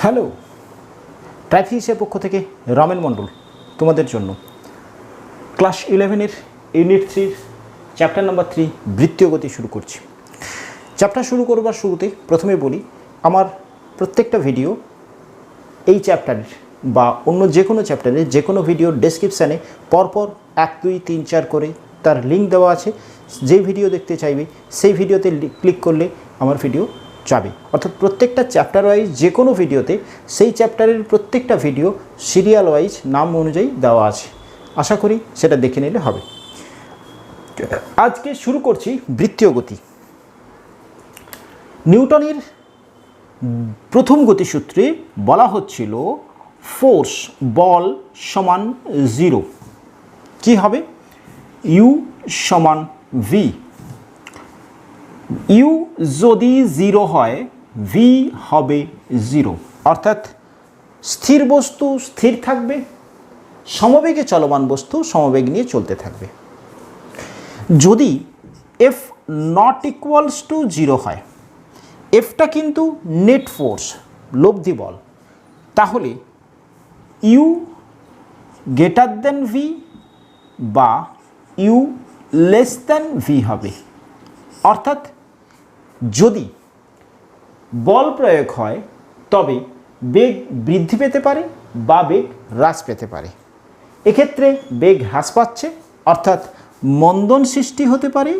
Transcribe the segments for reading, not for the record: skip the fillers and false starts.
Hello, ট্রাইথিসের পক্ষ থেকে রমেন মণ্ডল তোমাদের জন্য ক্লাস 11-এর ইউনিট 3 চ্যাপ্টার নাম্বার 3 বৃত্তীয় গতি শুরু করছি। চ্যাপ্টার শুরু করবার শুরুতে প্রথমে বলি, আমার প্রত্যেকটা ভিডিও এই চ্যাপ্টারের বা অন্য যে কোনো চ্যাপ্টারের যে কোনো ভিডিওর ডেসক্রিপশানে পরপর 1, 2, 3, 4 করে তার লিঙ্ক দেওয়া আছে। যে ভিডিও দেখতে চাইবে সেই ভিডিওতে ক্লিক করলে আমার ভিডিও যাবে, অর্থাৎ প্রত্যেকটা চ্যাপ্টার ওয়াইজ যে কোনো ভিডিওতে সেই চ্যাপ্টারের প্রত্যেকটা ভিডিও সিরিয়াল ওয়াইজ নাম অনুযায়ী দেওয়া আছে। আশা করি সেটা দেখে নিলে হবে। আজকে শুরু করছি বৃত্তীয় গতি। নিউটনের প্রথম গতিসূত্রে বলা হচ্ছিল ফোর্স বল সমান 0। কি হবে? ইউ সমান ভি। ইউ যদি 0 হয়, ভি হবে 0, অর্থাৎ স্থির বস্তু স্থির থাকবে, সমবেগে চলমান বস্তু সমবেগ নিয়ে চলতে থাকবে। যদি এফ নট ইকুয়ালস টু 0 হয়, এফটা কিন্তু নেট ফোর্স লব্ধি বল, তাহলে ইউ গ্রেটার দেন ভি বা ইউ লেস দেন ভি হবে। অর্থাৎ যদি বল প্রয়োগ হয় তবে বেগ বৃদ্ধি পেতে পারে বা বেগ হ্রাস পেতে পারে। এক্ষেত্রে বেগ হ্রাস পাচ্ছে, অর্থাৎ মন্দন সৃষ্টি হতে পারে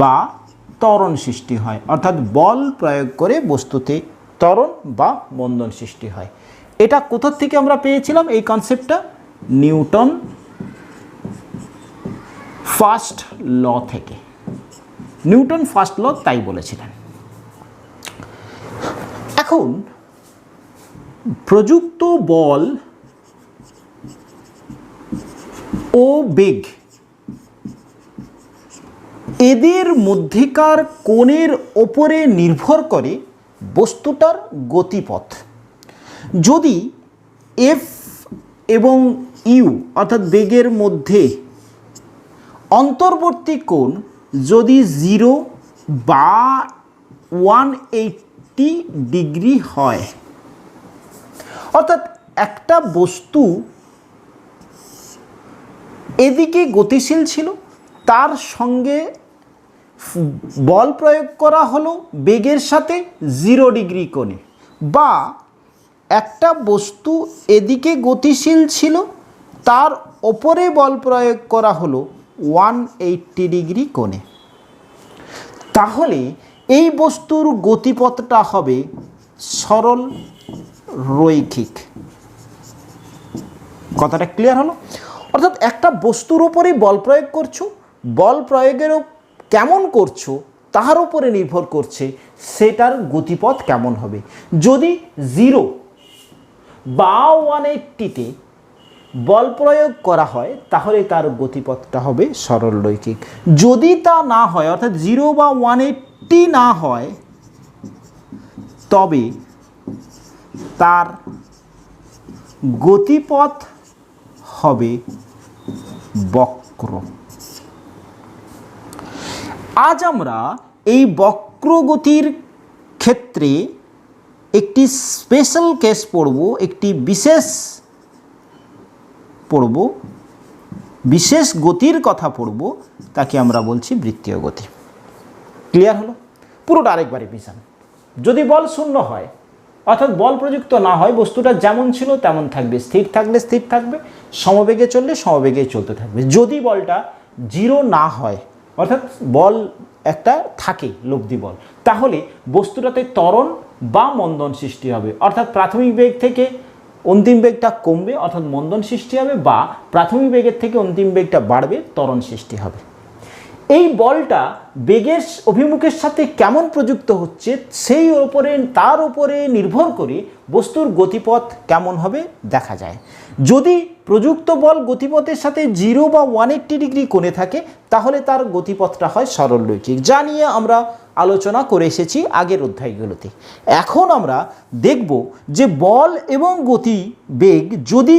বা ত্বরণ সৃষ্টি হয়, অর্থাৎ বল প্রয়োগ করে বস্তুতে ত্বরণ বা মন্দন সৃষ্টি হয়। এটা কোথা থেকে আমরা পেয়েছিলাম এই কনসেপ্টটা? নিউটন ফার্স্ট ল থেকে। নিউটন ফার্স্ট ল তাই বলেছিলেন। এখন প্রযুক্ত বল ও বেগ এদের মধ্যেকার কোণের ওপরে নির্ভর করে বস্তুটার গতিপথ। যদি এফ এবং ইউ অর্থাৎ বেগের মধ্যে অন্তর্বর্তী কোণ যদি 0 বা 180 ডিগ্রি হয়, অর্থাৎ একটা বস্তু এদিকে গতিশীল ছিল, তার সঙ্গে বল প্রয়োগ করা হলো বেগের সাথে 0 ডিগ্রি কোণে, বা একটা বস্তু এদিকে গতিশীল ছিল, তার ওপরে বল প্রয়োগ করা হলো 180 ডিগ্রি কোণে। তাহলে এই বস্তুর গতিপথটা হবে সরল রৈখিক। কথাটা ক্লিয়ার হলো? অর্থাৎ একটা বস্তুর ওপরেই বল প্রয়োগ করছো, বল প্রয়োগেরও কেমন করছো তার উপরে নির্ভর করছে সেটার গতিপথ কেমন হবে। যদি 0 বা 180-তে বল প্রয়োগ করা হয় তাহলে তার গতিপথটা হবে সরল রৈখিক। যদি তা না হয়, অর্থাৎ 0 বা 180 না হয়, তবে তার গতিপথ হবে বক্র। আজ আমরা এই বক্র গতির ক্ষেত্রে একটি স্পেশাল কেস পড়ব, একটি বিশেষ গতির কথা পড়ব, তাকে আমরা বলছি বৃত্তীয় গতি। ক্লিয়ার হলো? পুরোটা আরেকবার রিভিশন। যদি বল শূন্য হয়, অর্থাৎ বল প্রযুক্ত না হয়, বস্তুটা যেমন ছিল তেমন থাকবে, স্থির থাকলে স্থির থাকবে, সমবেগে চললে সমবেগে চলতে থাকবে। যদি বলটা 0 না হয়, অর্থাৎ বল একটা থাকে লব্ধি বল, তাহলে বস্তুটাতে ত্বরণ বা মন্দন সৃষ্টি হবে, অর্থাৎ প্রাথমিক বেগ থেকে অন্তিম বেগটা কমবে, অর্থাৎ মন্দন সৃষ্টি হবে, বা প্রাথমিক বেগের থেকে অন্তিম বেগটা বাড়বে, ত্বরণ সৃষ্টি হবে। এই বলটা বেগের অভিমুখের সাথে কেমন প্রযুক্ত হচ্ছে তার উপরে নির্ভর করে বস্তুর গতিপথ কেমন হবে দেখা যায়। যদি প্রযুক্ত বল গতিপথের সাথে 0 বা 180 ডিগ্রি কোণে থাকে, তাহলে তার গতিপথটা হয় সরল রৈখিক, যা নিয়ে আমরা আলোচনা করে এসেছি আগের অধ্যায়গুলোতে। এখন আমরা দেখব যে বল এবং গতি বেগ যদি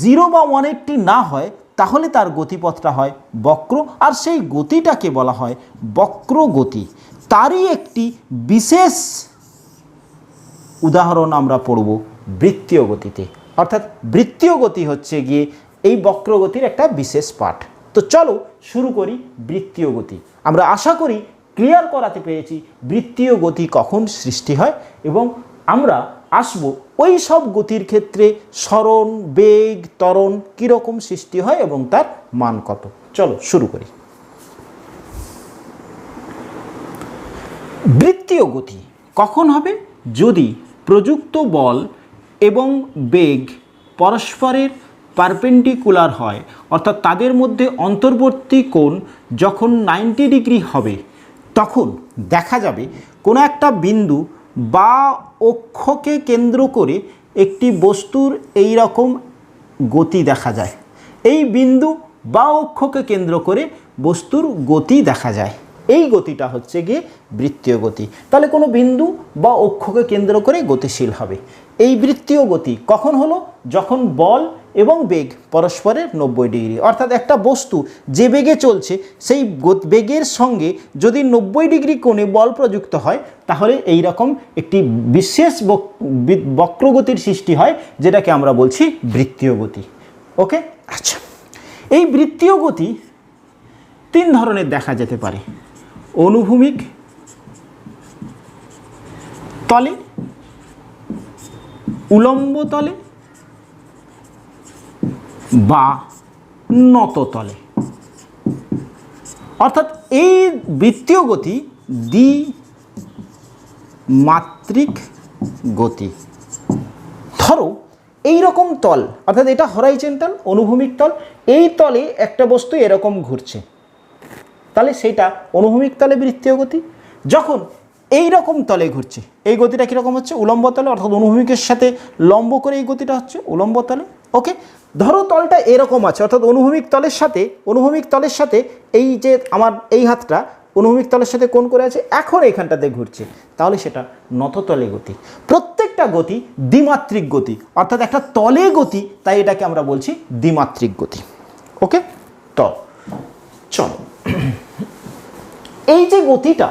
0 বা 180 না হয়, তাহলে তার গতিপথটা হয় বক্র, আর সেই গতিটাকে বলা হয় বক্র গতি। তারই একটি বিশেষ উদাহরণ আমরা পড়ব বৃত্তীয় গতিতে। অর্থাৎ বৃত্তীয় গতি হচ্ছে গিয়ে এই বক্রগতির একটা বিশেষ পাঠ। তো চলো শুরু করি বৃত্তীয় গতি। আমরা আশা করি ক্লিয়ার করাতে পেরেছি বৃত্তীয় গতি কখন সৃষ্টি হয়, এবং আমরা আসব ওই সব গতির ক্ষেত্রে সরণ, বেগ, ত্বরণ কীরকম সৃষ্টি হয় এবং তার মান কত। চলো শুরু করি। বৃত্তীয় গতি কখন হবে? যদি প্রযুক্ত বল এবং বেগ পরস্পরের পারপেন্ডিকুলার হয়, অর্থাৎ তাদের মধ্যে অন্তর্বর্তী কোণ যখন 90 ডিগ্রি হবে, তখন দেখা যাবে কোনো একটা বিন্দু বা অক্ষকে কেন্দ্র করে একটি বস্তুর এই রকম গতি দেখা যায়। এই বিন্দু বা অক্ষকে কেন্দ্র করে বস্তুর গতি দেখা যায়। এই গতিটা হচ্ছে গিয়ে বৃত্তীয় গতি। তাহলে কোনো বিন্দু বা অক্ষকে কেন্দ্র করে গতিশীল হবে। এই বৃত্তীয় গতি কখন হলো? যখন বল এবং বেগ পরস্পরের 90 ডিগ্রি, অর্থাৎ একটা বস্তু যে বেগে চলছে সেই বেগের সঙ্গে যদি 90 ডিগ্রি কোণে বল প্রযুক্ত হয়, তাহলে এই রকম একটি বিশেষ বক্রগতির সৃষ্টি হয়, যেটাকে আমরা বলছি বৃত্তীয় গতি। ওকে, আচ্ছা, এই বৃত্তীয় গতি 3 ধরনের দেখা যেতে পারে: অনুভূমিক তলে, উলম্ব তলে বা নত তলে। অর্থাৎ এই বৃত্তীয় গতি দ্বিমাত্রিক গতি। ধরো এই রকম তল, অর্থাৎ এটা হরাইজন্টাল অনুভূমিক তল, এই তলে একটা বস্তু এরকম ঘুরছে, তাহলে সেটা অনুভূমিক তলে বৃত্তীয় গতি। যখন এই রকম তলে ঘুরছে, এই গতিটা কীরকম হচ্ছে? উলম্ব তলে, অর্থাৎ অনুভূমিকের সাথে লম্ব করে এই গতিটা হচ্ছে উলম্ব তলে। ওকে, ধরো তলটা এরকম আছে, অর্থাৎ অনুভূমিক তলের সাথে এই যে আমার এই হাতটা অনুভূমিক তলের সাথে কোণ করে আছে, এখন এখানটাতে ঘুরছে, তাহলে সেটা নততলে গতি। প্রত্যেকটা গতি দ্বিমাত্রিক গতি, অর্থাৎ একটা তলে গতি, তাই এটাকে আমরা বলছি দ্বিমাত্রিক গতি। ওকে, তো চলো এই যে গতিটা,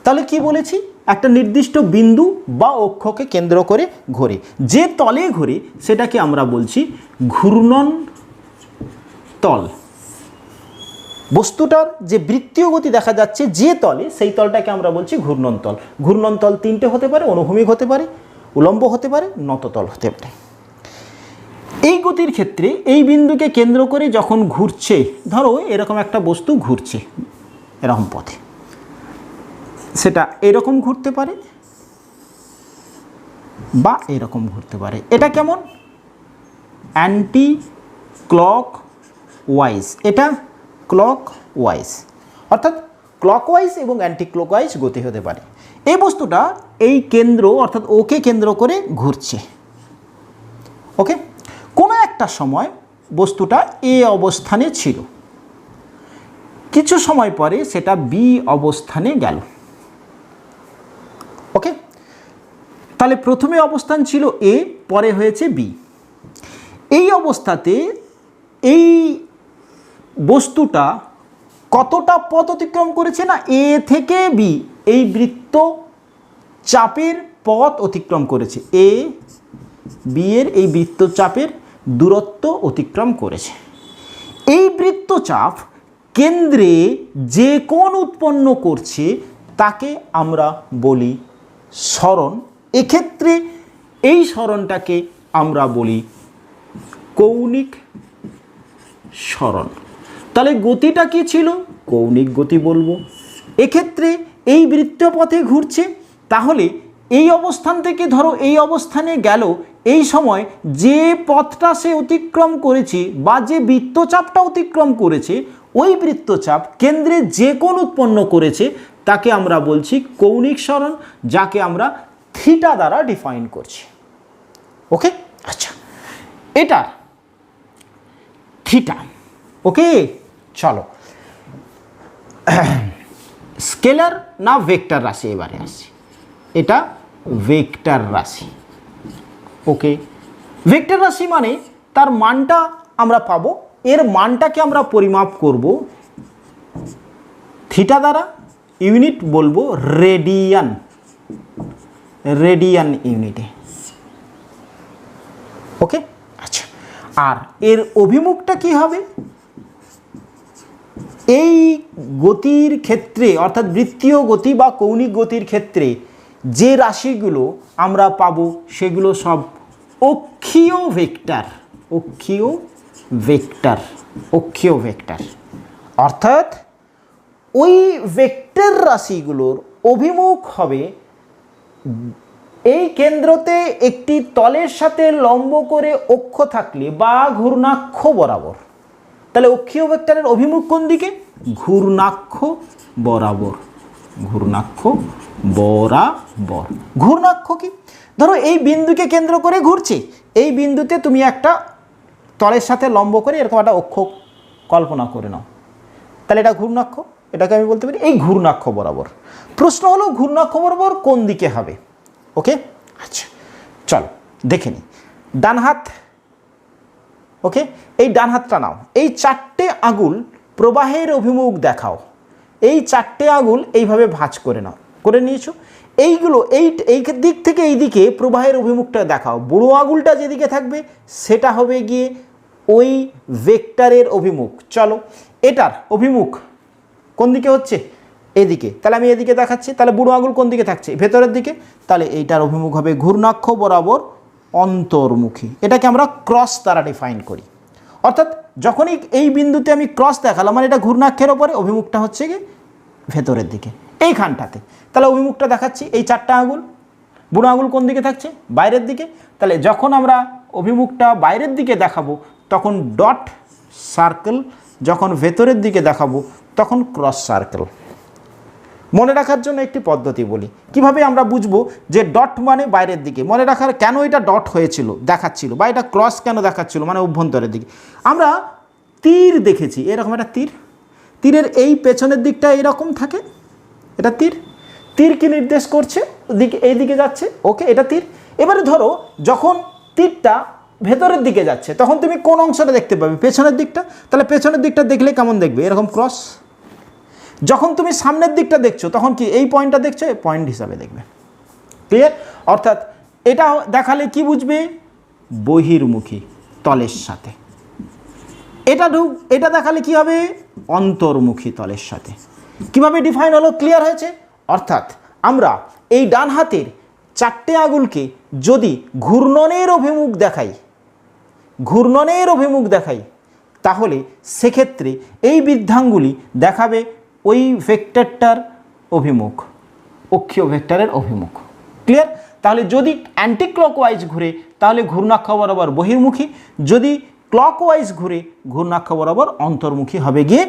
তাহলে কি বলেছি? একটা নির্দিষ্ট বিন্দু বা অক্ষকে কেন্দ্র করে ঘোরে। যে তলে ঘোরে সেটাকে আমরা বলছি ঘূর্ণন তল। বস্তুটার যে বৃত্তীয় গতি দেখা যাচ্ছে যে তলে, সেই তলটাকে আমরা বলছি ঘূর্ণন তল। ঘূর্ণন তল 3টে হতে পারে: অনুভূমিক হতে পারে, উলম্ব হতে পারে, নততল হতে পারে। এই গতির ক্ষেত্রে এই বিন্দুকে কেন্দ্র করে যখন ঘুরছে, ধরো এরকম একটা বস্তু ঘুরছে এরকম পথে, সেটা এরকম ঘুরতে পারে বা এরকম ঘুরতে পারে। এটা কেমন? অ্যান্টি ক্লক ওয়াইজ, এটা ক্লক ওয়াইজ, অর্থাৎ ক্লক ওয়াইজ এবং অ্যান্টি ক্লক ওয়াইজ গতি হতে পারে। এই বস্তুটা এই কেন্দ্র অর্থাৎ ওকে কেন্দ্র করে ঘুরছে। ওকে, কোনো একটা সময় বস্তুটা এ অবস্থানে ছিল, কিছু সময় পরে সেটা বি অবস্থানে গেল। ওকে, তাহলে প্রথমে অবস্থান ছিল এ, পরে হয়েছে বি। এই অবস্থাতে এই বস্তুটা কতটা পথ অতিক্রম করেছে? না, এ থেকে বি এই বৃত্ত চাপের পথ অতিক্রম করেছে। এ বি এর এই বৃত্তচাপের দূরত্ব অতিক্রম করেছে। এই বৃত্তচাপ কেন্দ্রে যে কোণ উৎপন্ন করছে তাকে আমরা বলি সরণ। এক্ষেত্রে এই সরণটাকে আমরা বলি কৌণিক সরণ। তাহলে গতিটা কি ছিল? কৌণিক গতি বলবো। এক্ষেত্রে এই বৃত্তপথে ঘুরছে, তাহলে এই অবস্থান থেকে ধরো এই অবস্থানে গেল, এই সময় যে পথটা সে অতিক্রম করেছে বা যে বৃত্তচাপটা অতিক্রম করেছে, ওই বৃত্তচাপ কেন্দ্রে যে কোণ উৎপন্ন করেছে তাকে আমরা বলছি কৌণিক সরণ, যাকে আমরা থিটা দ্বারা ডিফাইন করছি। ওকে, আচ্ছা, এটা থিটা। ওকে, চলো স্কেলার না ভেক্টর রাশি এবারে আসছে। এটা ভেক্টর রাশি। ওকে, ভেক্টর রাশি মানে তার মানটা আমরা পাবো, এর মানটাকে আমরা পরিমাপ করব থিটা দ্বারা, ইউনিট বলবো রেডিয়ান। রেডিয়ান ইউনিটে। ওকে, আচ্ছা, আর এর অভিমুখটা কি হবে? এই গতির ক্ষেত্রে অর্থাৎ বৃত্তীয় গতি বা কৌণিক গতির ক্ষেত্রে যে রাশিগুলো আমরা পাবো সেগুলো সব অক্ষীয় ভেক্টর। অক্ষীয় ভেক্টর, অক্ষীয় ভেক্টর, অর্থাৎ ওই ভেক্টর রাশিগুলোর অভিমুখ হবে এই কেন্দ্রতে একটি তলের সাথে লম্ব করে অক্ষ থাকলে বা ঘূর্ণাক্ষ বরাবর। তাহলে অক্ষীয় ভেক্টরের অভিমুখ কোন দিকে? ঘূর্ণাক্ষ বরাবর। ঘূর্ণাক্ষ বরাবর। ঘূর্ণাক্ষ কি? ধরো এই বিন্দুকে কেন্দ্র করে ঘুরছে, এই বিন্দুতে তুমি একটা তলের সাথে লম্ব করে এরকম একটা অক্ষ কল্পনা করে নাও, তাহলে এটা ঘূর্ণাক্ষ। এটাকে আমি বলতে পারি এই ঘূর্ণাক্ষ বরাবর। প্রশ্ন হলো ঘূর্ণাক্ষ বরাবর কোন দিকে হবে? ওকে, আচ্ছা, চলো দেখে নিই। ডান হাত, ওকে, এই ডান হাতটা নাও। এই চারটে আঙুল প্রবাহের অভিমুখ দেখাও। এই চারটে আঙুল এইভাবে ভাঁজ করে নাও, করে নিয়েছো। এইগুলো এই দিক থেকে এই দিকে প্রবাহের অভিমুখটা দেখাও। বুড়ো আঙুলটা যেদিকে থাকবে সেটা হবে গিয়ে ওই ভেক্টরের অভিমুখ। চলো, এটার অভিমুখ কোন দিকে হচ্ছে? এদিকে। তাহলে আমি এদিকে দেখাচ্ছি, তাহলে বুড়ো আঙুল কোন দিকে থাকছে? ভেতরের দিকে। তাহলে এইটার অভিমুখ হবে ঘূর্ণাক্ষ বরাবর অন্তর্মুখী। এটাকে আমরা ক্রস দ্বারা ডিফাইন করি। অর্থাৎ যখনই এই বিন্দুতে আমি ক্রস দেখালাম মানে এটা ঘূর্ণাক্ষের ওপরে, অভিমুখটা হচ্ছে কি ভেতরের দিকে এইখানটাতে। তাহলে অভিমুখটা দেখাচ্ছি এই চারটা আঙুল। বুড়ো আঙুল কোন দিকে থাকছে? বাইরের দিকে। তাহলে যখন আমরা অভিমুখটা বাইরের দিকে দেখাবো তখন ডট সার্কেল, যখন ভেতরের দিকে দেখাবো তখন ক্রস সার্কেল। মনে রাখার জন্য একটি পদ্ধতি বলি, কিভাবে আমরা বুঝবো যে ডট মানে বাইরের দিকে। মনে রাখার কেন এটা ডট হয়েছিল দেখাচ্ছিল, বা এটা ক্রস কেন দেখাচ্ছিল মানে অভ্যন্তরের দিকে। আমরা তীর দেখেছি, এরকম একটা তীর, তীরের এই পেছনের দিকটা এরকম থাকে, এটা তীর। তীর কি নির্দেশ করছে? দিকে এই দিকে যাচ্ছে, ওকে, এটা তীর। এবারে ধরো যখন তীরটা ভেতরের দিকে যাচ্ছে তখন তুমি কোন অংশটা দেখতে পাবে? পেছনের দিকটা। তাহলে পেছনের দিকটা দেখলে কেমন দেখবে? এরকম ক্রস। যখন তুমি সামনের দিকটা দেখছো তখন কি এই পয়েন্টটা দেখছো? এই পয়েন্ট হিসাবে দেখবে। ক্লিয়ার? অর্থাৎ এটা দেখালে কি বুঝবে? বহির্মুখী তলের সাথে। এটা দেখালে কি হবে? অন্তর্মুখী তলের সাথে। কিভাবে ডিফাইন হলো? ক্লিয়ার হয়েছে? অর্থাৎ আমরা এই ডান হাতের চারটে আঙুলকে যদি ঘূর্ণনের অভিমুখ দেখাই তাহলে সেক্ষেত্রে এই বৃদ্ধাঙ্গুলি দেখাবে ওই ভেক্টরটার অভিমুখ, অক্ষীয় ভেক্টরের অভিমুখ। ক্লিয়ার? তাহলে যদি অ্যান্টি ক্লকওয়াইজ ঘুরে তাহলে ঘূর্ণাক্ষ বরাবর বহির্মুখী, যদি ক্লকওয়াইজ ঘুরে ঘূর্ণাক্ষ বরাবর অন্তর্মুখী হবে গিয়ে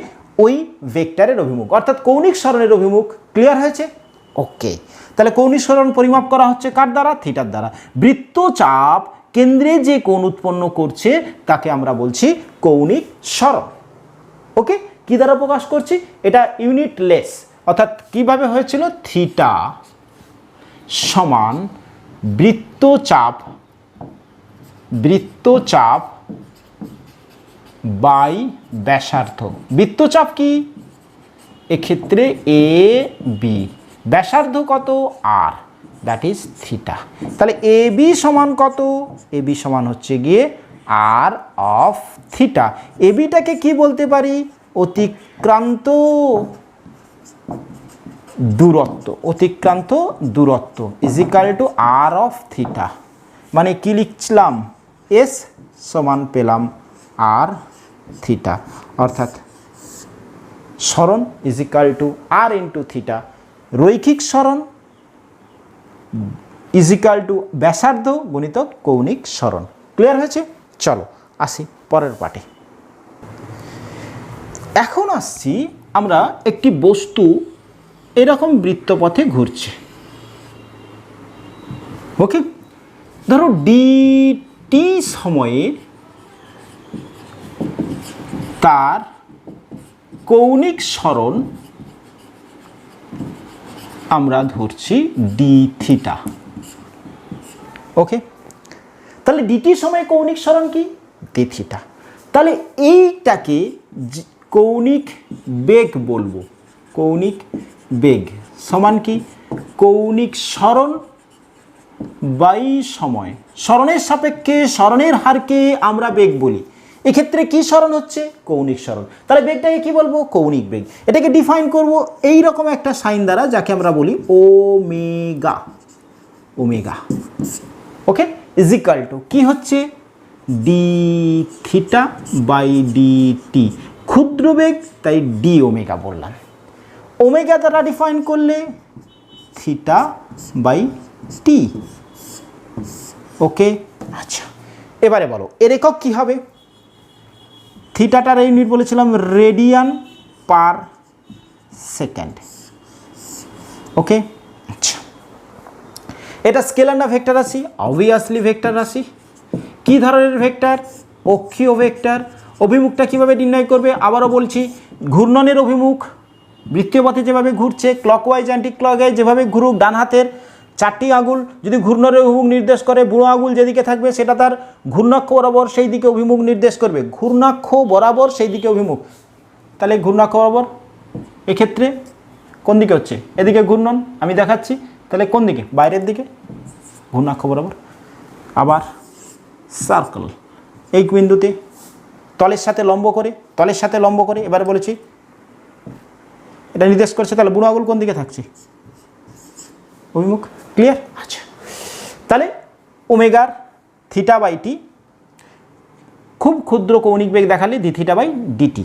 ওই ভেক্টরের অভিমুখ, অর্থাৎ কৌণিক সরণের অভিমুখ। ক্লিয়ার হয়েছে? ওকে, তাহলে কৌণিক সরণ পরিমাপ করা হচ্ছে কার দ্বারা? থিটার দ্বারা। বৃত্তচাপ কেন্দ্রে যে কোণ উৎপন্ন করছে তাকে আমরা বলছি কৌণিক সরণ। ওকে, কি দ্বারা প্রকাশ করছি? এটা ইউনিটলেস, অর্থাৎ কিভাবে হয়েছিল? থিটা সমান বৃত্তচাপ বাই ব্যাসার্ধ। বৃত্তচাপ কি? এক্ষেত্রে এ বি, ব্যাসার্ধ কত? আর, দ্যাট ইজ থিটা। তাহলে এ বি সমান কত? এ বি সমান হচ্ছে গিয়ে আর অফ থিটা। এ বিটাকে কি বলতে পারি? অতিক্রান্ত দূরত্ব is equal to R of theta. মানে কি লিখছিলাম? এস সমান পেলাম আর থিটা, অর্থাৎ সরণ is equal to R into theta. রৈখিক সরণ ইজ ইকুয়াল টু ব্যাসার্ধ গুণিতক কৌণিক সরণ। ক্লিয়ার হয়েছে? চলো আসি পরের পাঠে। এখন আসছি আমরা একটি বস্তু এরকম বৃত্তপথে ঘুরছে। ওকে, ধরো ডিটি সময়ে তার কৌণিক সরণ আমরা ধরছি ডি থিটা। ওকে, তাহলে ডিটি সময়ে কৌণিক সরণ কি? D theta. তাহলে এইটাকে কৌণিক বেগ বলবো। কৌণিক বেগ সমান কি? কৌণিক সরণ বাই সময়। সরণের সাপেক্ষে সরণের হারকে আমরা বেগ বলি। এক্ষেত্রে কি সরণ হচ্ছে? কৌণিক সরণ। তাহলে বেগটাকে কি বলবো? কৌণিক বেগ। এটাকে ডিফাইন করব এই রকম একটা সাইন দ্বারা, যাকে আমরা বলি omega. Omega okay is equal to কি হচ্ছে? D theta by D T. ক্ষুদ্র বেগ, তাই ডি ওমেগা বললাম। ওমেগা দ্বারা ডিফাইন করলে থিটা বাই টি। ওকে, আচ্ছা এবারে বলো এর একক কী হবে? থিটাটার ইউনিট বলেছিলাম রেডিয়ান পার সেকেন্ড। ওকে, আচ্ছা এটা স্কেলার না ভেক্টর রাশি? অবভিয়াসলি ভেক্টর রাশি। কী ধরনের ভেক্টর? অক্ষীয় ভেক্টর। অভিমুখটা কীভাবে নির্ণয় করবে? আবারও বলছি, ঘূর্ণনের অভিমুখ বৃত্তীয় পথে যেভাবে ঘুরছে, ক্লকওয়াইজ অ্যান্টি ক্লকওয়াইজ যেভাবে ঘুরুক, ডান হাতের 4টি আঙুল যদি ঘূর্ণনের অভিমুখ নির্দেশ করে, বুড়ো আঙুল যেদিকে থাকবে সেটা তার ঘূর্ণাক্ষ বরাবর সেই দিকে অভিমুখ নির্দেশ করবে। ঘূর্ণাক্ষ বরাবর সেই দিকে অভিমুখ, তাহলে ঘূর্ণাক্ষ বরাবর এক্ষেত্রে কোন দিকে হচ্ছে? এদিকে ঘূর্ণন আমি দেখাচ্ছি, তাহলে কোন দিকে? বাইরের দিকে, ঘূর্ণাক্ষ বরাবর। আবার সার্কেল এই বিন্দুতে তলের সাথে লম্ব করে, তলের সাথে লম্ব করে এবারে বলেছি এটা নির্দেশ করছে, তাহলে বুড়ো আঙুল কোন দিকে থাকছে? অভিমুখ। ক্লিয়ার? আচ্ছা, তাহলে ওমেগার থিটা বাই টি, খুব ক্ষুদ্র কৌণিক বেগ দেখালে ডি থিটা বাই ডিটি।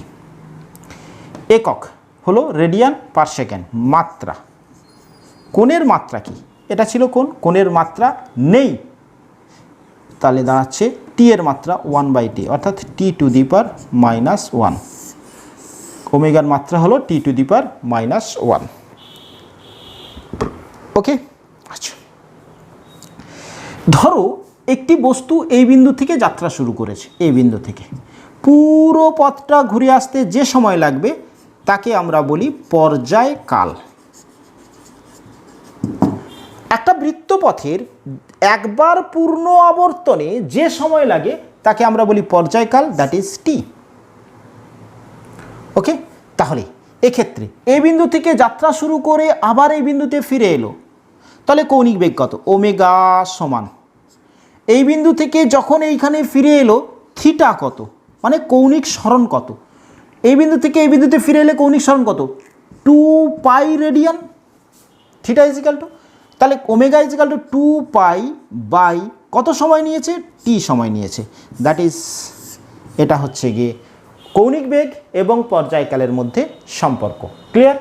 একক হলো রেডিয়ান পার সেকেন্ড। মাত্রা, কোণের মাত্রা কি? এটা ছিল কোণ, কোণের মাত্রা নেই, তাহলে দাঁড়াচ্ছে টি এর মাত্রা 1/t, অর্থাৎ টি টু দি পাওয়ার -1। ওমেগার মাত্রা হলো টি টু দি পাওয়ার -1। ওকে, আচ্ছা ধরো একটি বস্তু এই বিন্দু থেকে যাত্রা শুরু করেছে, এই বিন্দু থেকে পুরো পথটা ঘুরে আসতে যে সময় লাগবে তাকে আমরা বলি পর্যায়কাল। একটা বৃত্তপথের একবার পূর্ণ আবর্তনে যে সময় লাগে তাকে আমরা বলি পর্যায়কাল, দ্যাট ইজ টি। ওকে, তাহলে এক্ষেত্রে এই বিন্দু থেকে যাত্রা শুরু করে আবার এই বিন্দুতে ফিরে এলো, তাহলে কৌণিক বেগ কত? ওমেগা সমান এই বিন্দু থেকে যখন এইখানে ফিরে এলো থিটা কত, মানে কৌণিক সরণ কত? এই বিন্দু থেকে এই বিন্দুতে ফিরে এলে কৌণিক সরণ কত? 2π radian. Theta is equal to, তাহলে omega is equal to 2π by কত সময় নিয়েছে? টি সময় নিয়েছে, দ্যাট ইজ, এটা হচ্ছে গিয়ে কৌণিক বেগ এবং পর্যায়কালের মধ্যে সম্পর্ক। ক্লিয়ার?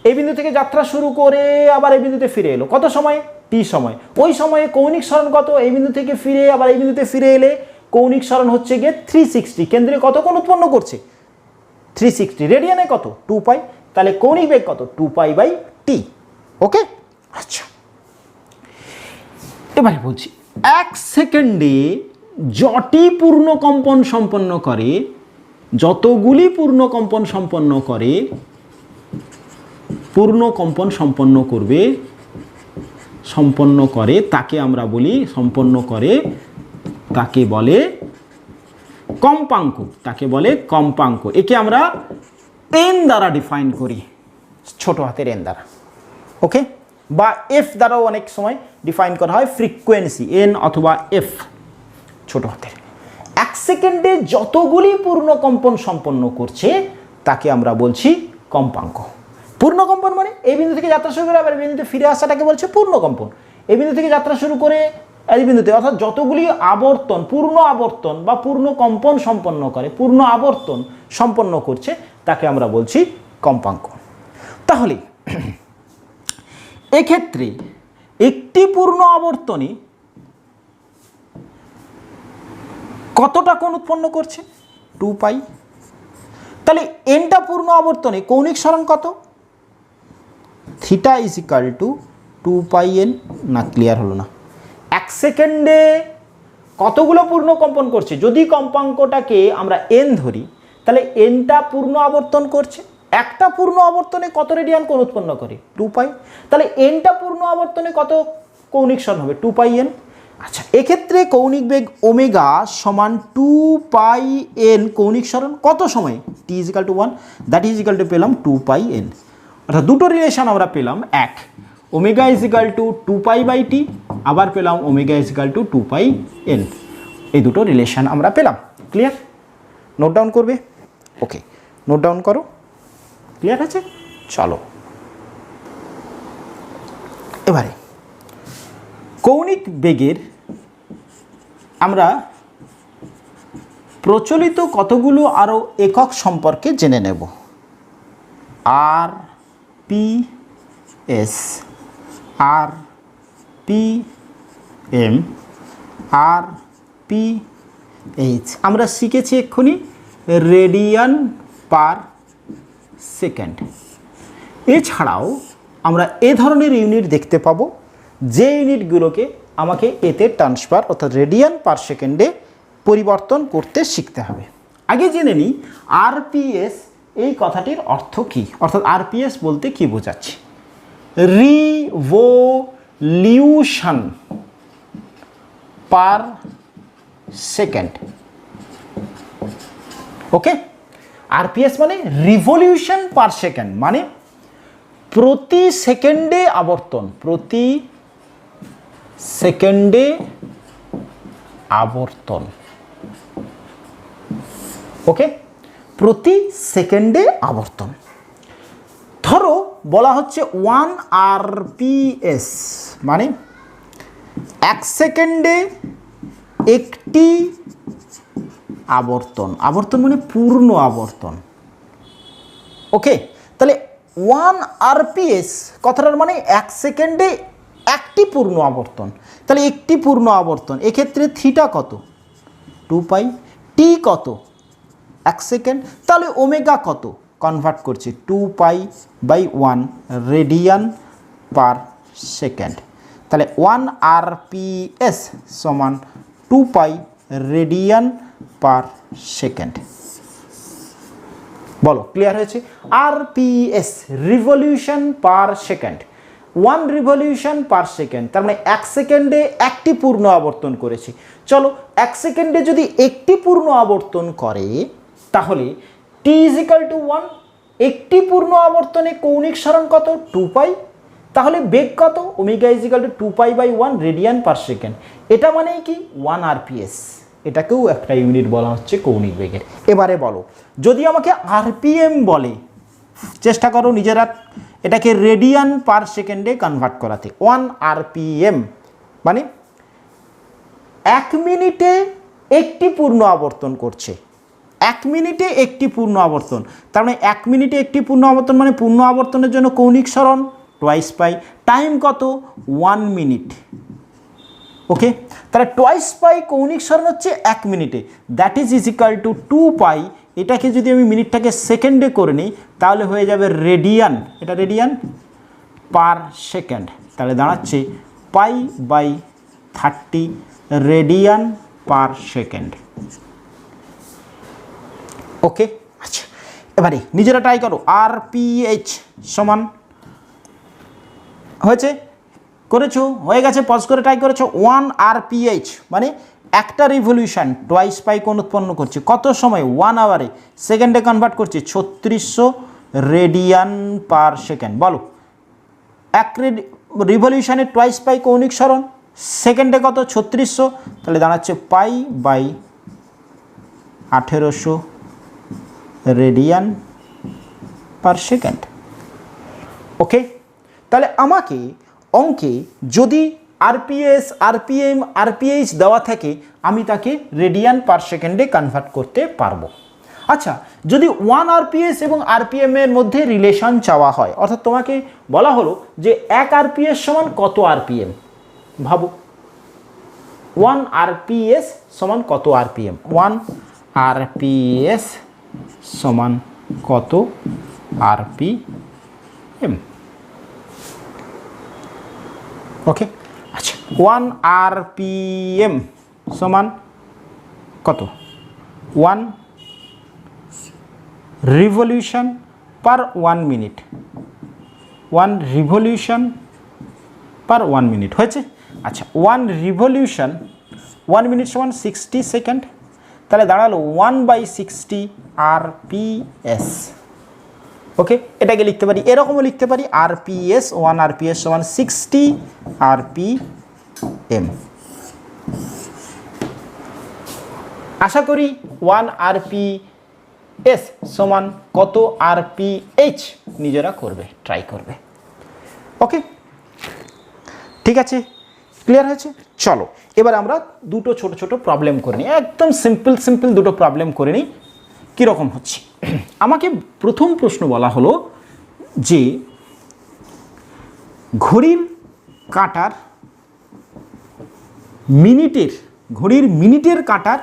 এই বিন্দু থেকে যাত্রা শুরু করে আবার এই বিন্দুতে ফিরে এলো কত সময়? টি সময়। ওই সময়ে কৌণিক সরণ কত? এই বিন্দু থেকে ফিরে আবার এই বিন্দুতে ফিরে এলে কৌণিক সরণ হচ্ছে গিয়ে 360। কেন্দ্রে কত কোণ উৎপন্ন করছে? 360। রেডিয়ানে কত? 2π। তাহলে কৌণিক বেগ কত? 2π বাই টি। ওকে, আচ্ছা এবারে বলছি 1 সেকেন্ডে যতগুলি পূর্ণকম্পন সম্পন্ন করে তাকে আমরা বলি, তাকে বলে কম্পাঙ্ক। একে আমরা এন দ্বারা ডিফাইন করি, ছোট হাতের এন দ্বারা। ওকে, বা এফ দ্বারাও অনেক সময় ডিফাইন করা হয়, ফ্রিকোয়েন্সি এন অথবা এফ ছোট হাতের। 1 সেকেন্ডে যতগুলি পূর্ণকম্পন সম্পন্ন করছে তাকে আমরা বলছি কম্পাঙ্ক। পূর্ণকম্পন মানে এই বিন্দু থেকে যাত্রা শুরু করে আবার বিন্দুতে ফিরে আসাটাকে বলছে পূর্ণকম্পন। এই বিন্দু থেকে যাত্রা শুরু করে এই বিন্দুতে, অর্থাৎ যতগুলি আবর্তন, পূর্ণ আবর্তন বা পূর্ণ কম্পন সম্পন্ন করে, পূর্ণ আবর্তন সম্পন্ন করছে তাকে আমরা বলছি কম্পাঙ্ক। তাহলে এক্ষেত্রে একটি পূর্ণ আবর্তনে কতটা কোণ উৎপন্ন করছে? 2π। তাহলে এনটা পূর্ণ আবর্তনে কৌণিক সরণ কত? Theta is equal two 2πn। না, ক্লিয়ার হলো না। 1 সেকেন্ডে কতগুলো পূর্ণ কম্পন করছে? যদি কম্পাঙ্কটাকে আমরা এন ধরি তাহলে এনটা পূর্ণ আবর্তন করছে। একটা পূর্ণ আবর্তনে কত রেডিয়ান কোণ উৎপন্ন করে? 2π। তাহলে এনটা পূর্ণ আবর্তনে কত কৌণিক সরণ হবে? 2πn। আচ্ছা, এক্ষেত্রে কৌণিক বেগ ওমেগা সমান 2πn কৌণিক সরণ কত সময়? T is equal to 1, that is equal to পেলাম 2πn। অর্থাৎ দুটো রিলেশন আমরা পেলাম, এক omega is equal to 2π by T আবার পেলাম omega is equal two 2πn। এই দুটো রিলেশন আমরা পেলাম। ক্লিয়ার? নোট ডাউন করবে? ওকে, নোট ডাউন করো। ক্লিয়ার আছে? চলো এবারে কৌণিক বেগের আমরা প্রচলিত কতগুলো আরও একক সম্পর্কে জেনে নেব। আর পি এস, আর পি এম, আর পি এইচ। আমরা শিখেছি এক্ষুনি রেডিয়ান পার সেকেন্ড। এছাড়াও আমরা এ ধরনের ইউনিট দেখতে পাবো যে ইউনিটগুলোকে আমাকে এতে ট্রান্সফার অর্থাৎ রেডিয়ান পার সেকেন্ডে পরিবর্তন করতে শিখতে হবে। আগে জেনে নিই আরপিএস এই কথাটির অর্থ কী, অর্থাৎ আরপিএস বলতে কী বোঝাচ্ছি। Revolution per second. Okay, RPS মানে রিভলিউশন পার সেকেন্ড, মানে প্রতি সেকেন্ডে আবর্তন, প্রতি সেকেন্ডে আবর্তন। ওকে, প্রতি সেকেন্ডে আবর্তন। ধরো বলা হচ্ছে 1 আরপিএস মানে 1 সেকেন্ডে একটি আবর্তন। আবর্তন মানে পূর্ণ আবর্তন। ওকে, তাহলে 1 আরপিএস কথাটার মানে 1 সেকেন্ডে একটি পূর্ণ আবর্তন। তাহলে একটি পূর্ণ আবর্তন, এক্ষেত্রে থিটা কত? 2π। টি কত? 1 সেকেন্ড। তাহলে ওমেগা কত? কনভার্ট করছি 2π/1 রেডিয়ান পার সেকেন্ড। তাহলে 1 আরপিএস সমান 2π রেডিয়ান পার সেকেন্ড। বলো, ক্লিয়ার হয়েছে? RPS revolution per second. 1 revolution per second, তার মানে 1 সেকেন্ডে একটি পূর্ণ আবর্তন করেছি। চলো, 1 সেকেন্ডে যদি একটি পূর্ণ আবর্তন করে তাহলে টি ইজ ইকুয়াল টু 1। একটি পূর্ণ আবর্তনে কৌণিক সরণ কত? 2π। তাহলে বেগ কত? Omega is equal to 2π/1 radian per second. এটা মানেই কি 1 আরপিএস। এটাকেও একটা ইউনিট বলা হচ্ছে কৌণিক বেগের। এবারে বলো, যদি আমাকে আরপিএম বলে, চেষ্টা করো নিজেরা এটাকে রেডিয়ান পার সেকেন্ডে কনভার্ট করাতে। 1 আরপিএম মানে 1 মিনিটে একটি পূর্ণ আবর্তন করছে। 1 মিনিটে একটি পূর্ণ আবর্তন, তার মানে 1 মিনিটে একটি পূর্ণ আবর্তন মানে পূর্ণ আবর্তনের জন্য কৌণিক সরণ 2π। টাইম কত? 1 মিনিট। ওকে, তাহলে 2π কৌণিক সরণ হচ্ছে 1 মিনিটে, দ্যাট ইজ ইকুয়াল টু 2π। এটাকে যদি আমি মিনিটটাকে সেকেন্ডে করে নিই তাহলে হয়ে যাবে রেডিয়ান, এটা রেডিয়ান পার সেকেন্ড। তাহলে দাঁড়াচ্ছে π/30 রেডিয়ান পার সেকেন্ড। ওকে, আচ্ছা এবারে নিজেরা ট্রাই করো। আরপিএইচ সমান হয়েছে, করেছো, হয়ে গেছে, পজ করে ট্রাই করেছো। 1 আরপিএইচ মানে একটা রিভলিউশন 2π কোণ উৎপন্ন করছে কত সময়? 1 আওয়ারে। সেকেন্ডে কনভার্ট করছে 3600 রেডিয়ান পার সেকেন্ড। বলো, এক রিভলিউশনে 2π কৌণিক সরণ, সেকেন্ডে কত? 3600। তাহলে দাঁড়াচ্ছে π/1800 রেডিয়ান পার সেকেন্ড। ওকে, তাহলে আমাকে অঙ্কে যদি আরপিএস, আরপিএম, আরপিএইচ দেওয়া থাকে আমি তাকে রেডিয়ান পার সেকেন্ডে কনভার্ট করতে পারবো। আচ্ছা, যদি 1 আরপিএস এবং আরপিএম এর মধ্যে রিলেশন চাওয়া হয়, অর্থাৎ তোমাকে বলা হলো যে 1 আরপিএস সমান কত আরপিএম, ভাবো 1 আরপিএস সমান কত আরপিএম। 1 আরপিএস সমান কত আরপিএম। ওকে, আচ্ছা 1 আরপিএম সমান কত? 1 রিভলিউশন পার 1 মিনিট। 1 রিভলিউশন পার 1 মিনিট হয়েছে। আচ্ছা 1 রিভলিউশন 1 মিনিট সমান 60 সেকেন্ড। তাহলে দাঁড়ালো 1/60 আরপিএস। ওকে, এটাকে লিখতে পারি, এরকমও লিখতে পারি আরপিএস 1 আরপিএস সমান 60 আরপিএম। এম। আশা করি 1 rps সমান কত rph নিজেরা করবে, ট্রাই করবে। ওকে, ঠিক আছে, ক্লিয়ার হয়েছে? চলো এবার আমরা দুটো ছোট ছোট প্রবলেম করে নিই, একদম সিম্পল সিম্পল দুটো প্রবলেম করে নিই কীরকম হচ্ছে। আমাকে প্রথম প্রশ্ন বলা হলো যে ঘড়ির কাঁটার ঘড়ির মিনিটের কাঁটার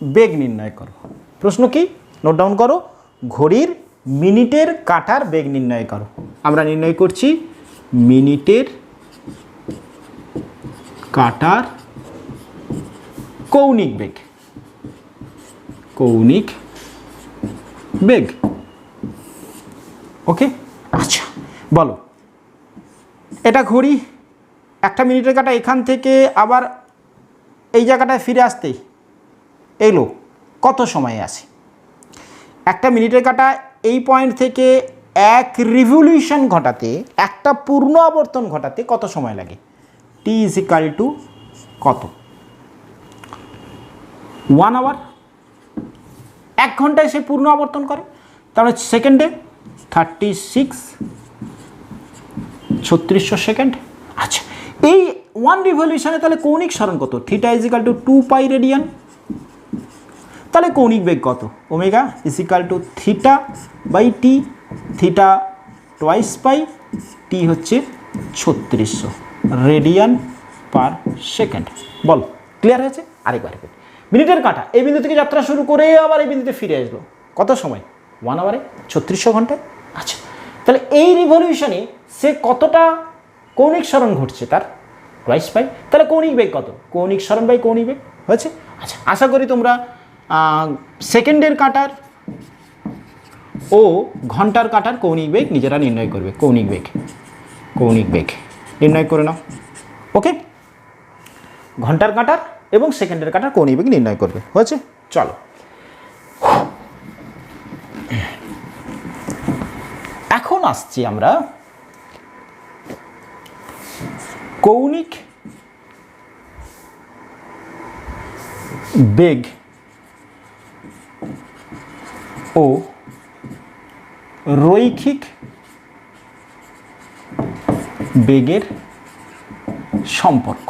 বেগ নির্ণয় করো। প্রশ্ন কি? নোট ডাউন করো, ঘড়ির মিনিটের কাঁটার বেগ নির্ণয় করো। আমরা নির্ণয় করছি মিনিটের কাঁটার কৌণিক বেগ, কৌণিক বেগ। ওকে, আচ্ছা বলো, এটা ঘড়ি, একটা মিনিটের কাঁটা এখান থেকে আবার এই জায়গাটায় ফিরে আসতেই এলো কত সময় আসে? একটা মিনিটের কাঁটা এই পয়েন্ট থেকে এক রিভলিউশন ঘটাতে, একটা পূর্ণ আবর্তন ঘটাতে কত সময় লাগে? টি ইজ ইকাল টু কত? 1 আওয়ার। 1 ঘন্টায় সে পূর্ণ আবর্তন করে, তাহলে সেকেন্ডে 3600 সেকেন্ড। আচ্ছা, এই 1 রিভলিউশনে তাহলে কৌণিক সরণ কত? Theta is equal to 2 pi radian. তাহলে কৌণিক বেগ কত? Omega is equal to theta by T, theta twice pi, T হচ্ছে 3600 রেডিয়ান পার সেকেন্ড। বল, ক্লিয়ার হয়েছে? আরেকবার মিনিটের কাঁটা এই বিন্দু থেকে যাত্রা শুরু করে আবার এই বিন্দুতে ফিরে আসলো কত সময়? 1 আওয়ারে, 3600 ঘন্টায়। আচ্ছা, তাহলে এই রিভলিউশনে সে কতটা কৌণিক সরণ ঘটছে? তার টোয়াইস পাই। তাহলে কৌণিক বেগ কত? কৌণিক সরণ বাই কৌণিক বেগ হয়েছে। আচ্ছা, আশা করি তোমরা সেকেন্ডের কাঁটার ও ঘন্টার কাঁটার কৌণিক বেগ নিজেরা নির্ণয় করবে। কৌণিক বেগ নির্ণয় করে নাও। ওকে, ঘন্টার কাঁটার এবং সেকেন্ডের কাঁটার কৌণিক বেগ নির্ণয় করবে। হয়েছে? চলো, এখন আসছি আমরা কৌণিক বেগ ও রৈখিক বেগের সম্পর্ক।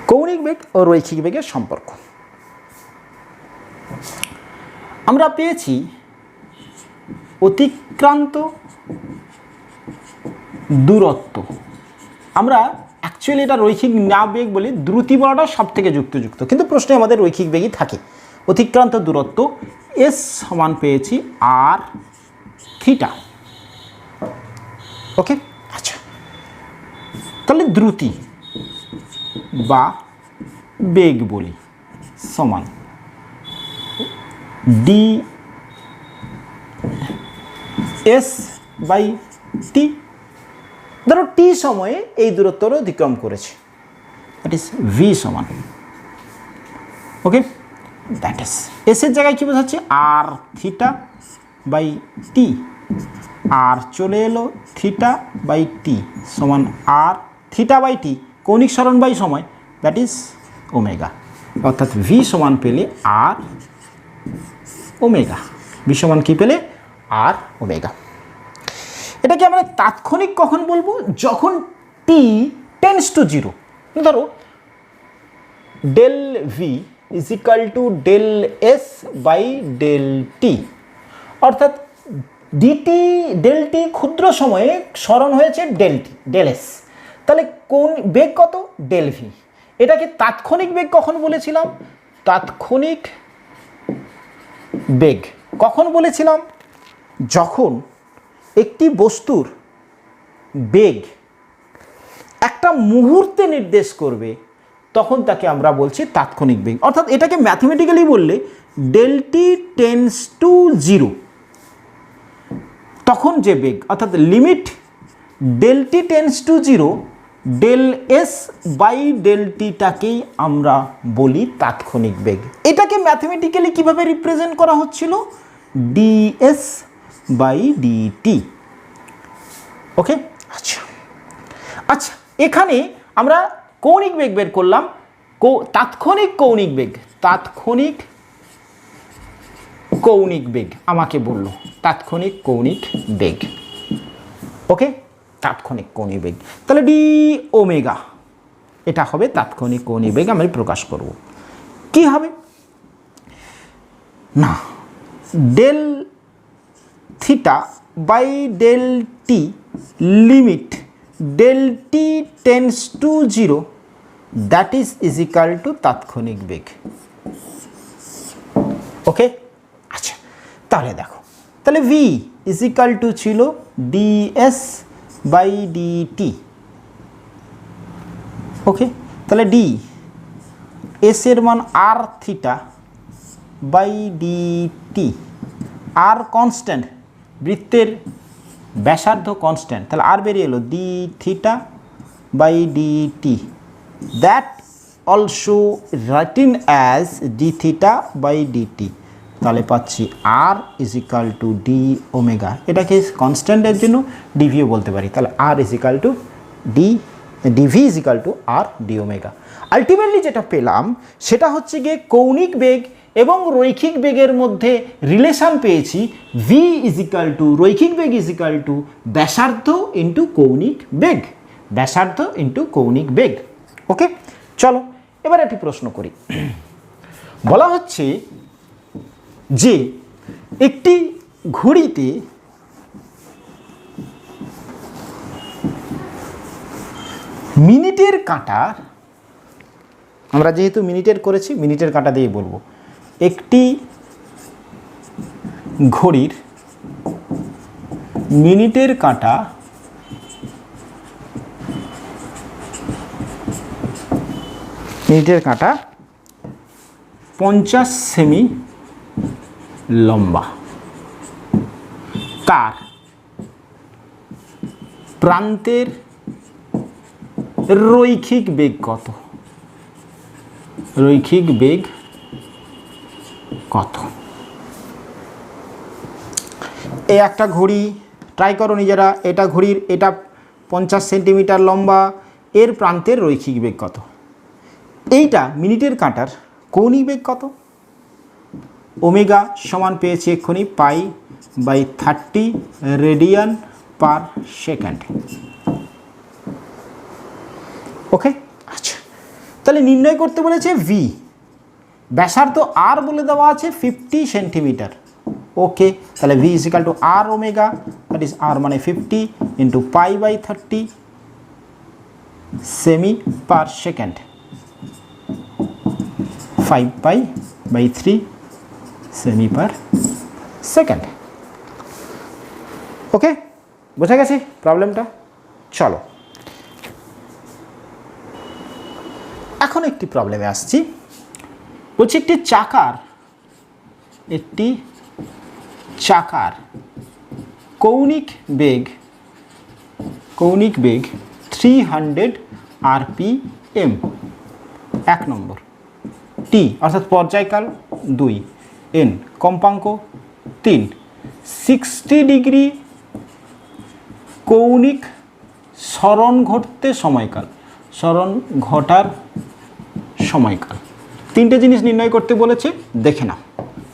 কৌণিক বেগ ও রৈখিক বেগের সম্পর্ক আমরা পেয়েছি অতিক্রান্ত দূরত্ব। আমরা অ্যাকচুয়ালি এটা রৈখিক না বেগ বলি, দ্রুতি বলাটা সব থেকে যুক্ত, কিন্তু প্রশ্নে আমাদের রৈখিক বেগই থাকে। অতিক্রান্ত দূরত্ব এস সমান পেয়েছি আর থিটা। ওকে, আচ্ছা, তাহলে দ্রুতি বা বেগ বলি সমান ডি এস বাই টি। ধরো টি সময়ে এই দূরত্বর অতিক্রম করেছে, দ্যাট ইজ ভি সমান। ওকে, দ্যাট ইজ এসের জায়গায় কী বোঝাচ্ছে? আর থিটা বাই টি, আর চলে এলো থিটা বাই টি সমান আর থিটা বাই টি, কৌণিক সরণ বাই সময়, দ্যাট ইজ ওমেগা। অর্থাৎ ভি সমান পেলে আর ওমেগা। ভি সমান কী পেলে? আর ওমেগা। এটাকে আমরা তাৎক্ষণিক কখন বলবো? যখন টি টেন্ডস টু 0। ধরো del V is equal to del S by del T, অর্থাৎ ডিটি ডেল টি ক্ষুদ্র সময়ে সরণ হয়েছে ডেল এস, তাহলে কোন বেগ কত? Del V. এটাকে তাৎক্ষণিক বেগ কখন বলেছিলাম? তাৎক্ষণিক বেগ কখন বলেছিলাম? যখন একটি বস্তুর বেগ একটা মুহূর্তে নির্দেশ করবে তখন তাকে আমরা বলছি তাৎক্ষণিক বেগ। অর্থাৎ এটাকে ম্যাথমেটিক্যালি বললে ডেল টি টেন্ডস টু 0, তখন যে বেগ, অর্থাৎ limit del T tends to 0 del S by ডেল টিটাকেই আমরা বলি তাৎক্ষণিক বেগ। এটাকে ম্যাথমেটিক্যালি কিভাবে রিপ্রেজেন্ট করা হচ্ছিল? DS by DT. ওকে, আচ্ছা, আচ্ছা, এখানে আমরা কৌণিক বেগ বের করলাম, তাৎক্ষণিক কৌণিক বেগ, তাৎক্ষণিক কৌণিক বেগ আমাকে বলল, তাৎক্ষণিক কৌণিক বেগ। ওকে, তাৎক্ষণিক কৌণিক বেগ, তাহলে ডি ওমেগা এটা হবে তাৎক্ষণিক কৌণিক বেগ। আমি প্রকাশ করব, কি হবে না, del theta by del T limit del T tends to 0 that is equal to তাৎক্ষণিক বেগ। ওকে, আচ্ছা তাহলে দেখো, তাহলে ভি ইজিক্যাল টু ছিল ডিএস বাই ডিটি। ওকে, তাহলে ডি এস এর মান আর theta by DT, R constant, বৃত্তের ব্যাসার্ধ কনস্ট্যান্ট, তাহলে আর বেরিয়ে এলো D theta by DT, that also written as D theta by DT. তাহলে পাচ্ছি R equal to D omega, এটাকে কনস্ট্যান্টের জন্য ডিভিও বলতে পারি। তাহলে R equal to DV equal to R D omega. Ultimately যেটা পেলাম সেটা হচ্ছে গিয়ে কৌণিক বেগ এবং রৈখিক বেগের মধ্যে রিলেশন পেয়েছি, ভি ইজিক্যাল টু রৈখিক বেগ ইজিক্যাল টু ব্যাসার্ধ ইন্টু কৌণিক বেগ, ব্যাসার্ধ ইন্টু কৌণিক বেগ। ওকে, চলো এবার একটি প্রশ্ন করি। বলা হচ্ছে যে একটি ঘড়িতে মিনিটের কাঁটার, আমরা যেহেতু মিনিটের করেছি মিনিটের কাঁটা দিয়ে বলবো, একটি ঘড়ির মিনিটের কাঁটা মিনিটের কাঁটা 50 সেমি লম্বা, তার প্রান্তের রৈখিক বেগ কত? রৈখিক বেগ কত? এই একটা ঘড়ি ট্রাই করো নিজেরা, এটা ঘড়ির, এটা 50 সেন্টিমিটার লম্বা, এর প্রান্তের রৈখিক বেগ কত? এইটা মিনিটের কাঁটার কৌণিক বেগ কত? ওমেগা সমান পেয়েছি এক্ষুনি pi by 30 radian per second. Okay, আচ্ছা তাহলে নির্ণয় করতে বলেছে ভি, ব্যাসার্ধ আর বলে দেওয়া আছে 50 সেন্টিমিটার। ওকে, তাহলে V is equal to R omega, that is R মানে 50 into pi by 30 semi per second, 5 pi by 3 semi per second. Okay, বোঝা গেছে প্রবলেমটা? চলো এখন একটি প্রবলেমে আসছি। বলছি একটি চাকার কৌণিক বেগ 300 rpm, 1 নম্বর, টি অর্থাৎ পর্যায়কাল 2, এন কম্পাঙ্ক 3, 60 ডিগ্রি কৌণিক সরণ ঘটার সময়কাল। তিনটে জিনিস নির্ণয় করতে বলেছে, দেখে নাও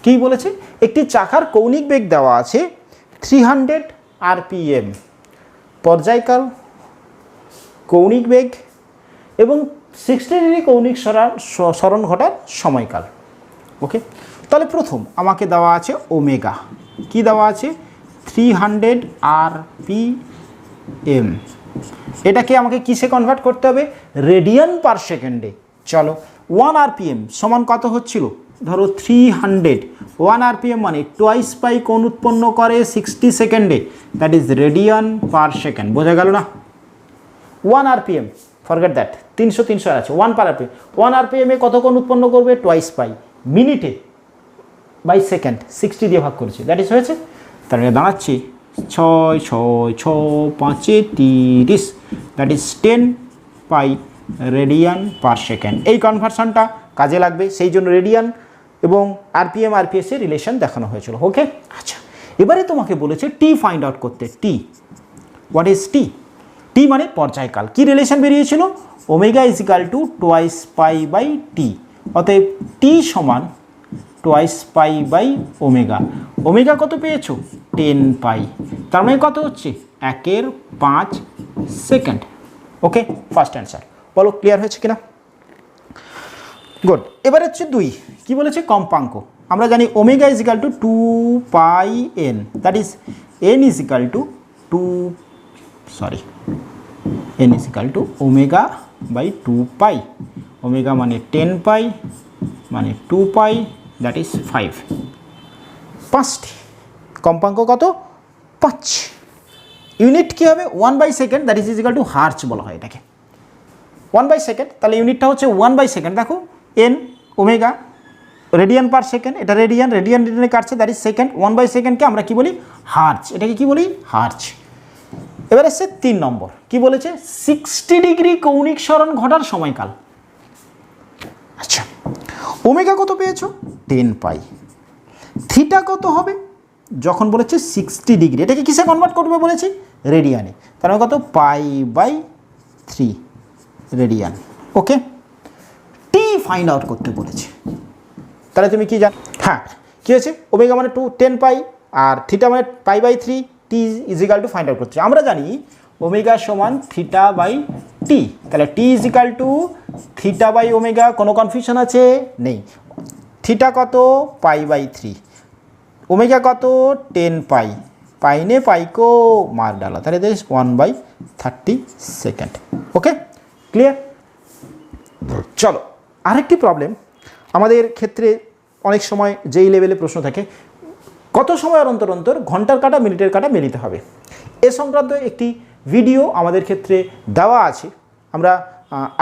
কী বলেছে। একটি চাকার কৌণিক বেগ দেওয়া আছে 300 rpm, পর্যায়কাল, কৌণিক বেগ এবং 60 ডিগ্রি কৌণিক সরণ ঘটার সময়কাল। ওকে, তাহলে প্রথম আমাকে দেওয়া আছে ওমেগা, কি দেওয়া আছে 300 rpm, এটাকে আমাকে কিসে কনভার্ট করতে হবে? রেডিয়ান পার সেকেন্ডে। চলো 1 rpm সমান কত হচ্ছিল? ধরো 300, 1 rpm মানে টোয়াইস পাই কোণ উৎপন্ন করে 60 সেকেন্ডে, that is radian per second. বোঝা গেল না? 1 rpm, ফরগেট দ্যাট, 300 আছে, 1 পার rpm, 1 rpm এ কত কোণ উৎপন্ন করবে? টোয়াইস পাই, মিনিটে বাই সেকেন্ড 60 দিয়ে ভাগ করেছি, দ্যাট ইজ হয়েছে। তাহলে দাঁড়াচ্ছি 6 6 6 5 30, that is 10 pi radian per second. এই কনভার্সনটা কাজে লাগবে, সেই জন্য রেডিয়ান এবং আরপিএম আরপিএস এর রিলেশন দেখানো হয়েছিল। ওকে, আচ্ছা এবারে তোমাকে বলেছে টি ফাইন্ড আউট করতে। টি, হোয়াট ইজ টি? টি টি মানে পর্যায়কাল। কি রিলেশন বেরিয়েছিল? Omega is equal to twice pi by T, অতএব টি সমান twice pi by omega. Omega কত পেয়েছো? 10 পাই, তার মানে কত হচ্ছে? 1/5 সেকেন্ড। Okay, first answer. বলো ক্লিয়ার হয়েছে কিনা? গুড। এবার হচ্ছে 2, কি বলেছে? কম্পাঙ্ক। আমরা জানি omega is equal to 2 pi N, that is N is equal to N is equal to omega by 2 pi. Omega মানে 10 পাই মানে 2 পাই, দ্যাট ইজ 5। 5টি কম্পাঙ্ক কত? 5। ইউনিট কী হবে? 1/সেকেন্ড, that is equal to hertz বলা হয় এটাকে। 1/সেকেন্ড, তাহলে ইউনিটটা হচ্ছে 1/সেকেন্ড। দেখো এন ওমেগা রেডিয়ান পার সেকেন্ড, এটা রেডিয়ান রেডিয়ানে কাটছে, দ্যাট ইজ সেকেন্ড। 1/সেকেন্ডকে আমরা কি বলি? হার্জ। এটাকে কি বলি? হার্জ। এবার এসছে 3 নম্বর, কি বলেছে? 60 ডিগ্রি কৌণিক সরণ ঘটার সময়কাল। আচ্ছা, ওমেগা কত পেয়েছো? 10 পাই। থিটা কত হবে? যখন বলেছে 60 ডিগ্রি, এটাকে কিসে কনভার্ট করবে বলেছি? রেডিয়ানে। তার মানে কত? Pi by 3 radian. Okay, T find out করতে বলেছে। তাহলে তুমি কি জানো? হ্যাঁ, কী হয়েছে? ওমেগা মানে 10 পাই আর থিটা মানে pi by 3, T is equal to find out করছে। আমরা জানি ওমেগা সমান থিটা বাই টি, তাহলে T is equal to theta by omega. কোনো কনফিউশন আছে? নেই। থিটা কত? পাই বাই 3, ওমেগা কত? 10 পাই, পাইনে পাইকো মার ডালা, তাহলে দেখ 1/30 সেকেন্ড। ওকে, ক্লিয়ার? চলো আরেকটি প্রবলেম আমাদের ক্ষেত্রে অনেক সময় যেই লেভেলে প্রশ্ন থাকে, কত সময় অন্তর অন্তর ঘন্টার কাঁটা মিনিটের কাঁটা মেলাতে হবে, এ সংক্রান্ত একটি ভিডিও আমাদের ক্ষেত্রে দেওয়া আছে। আমরা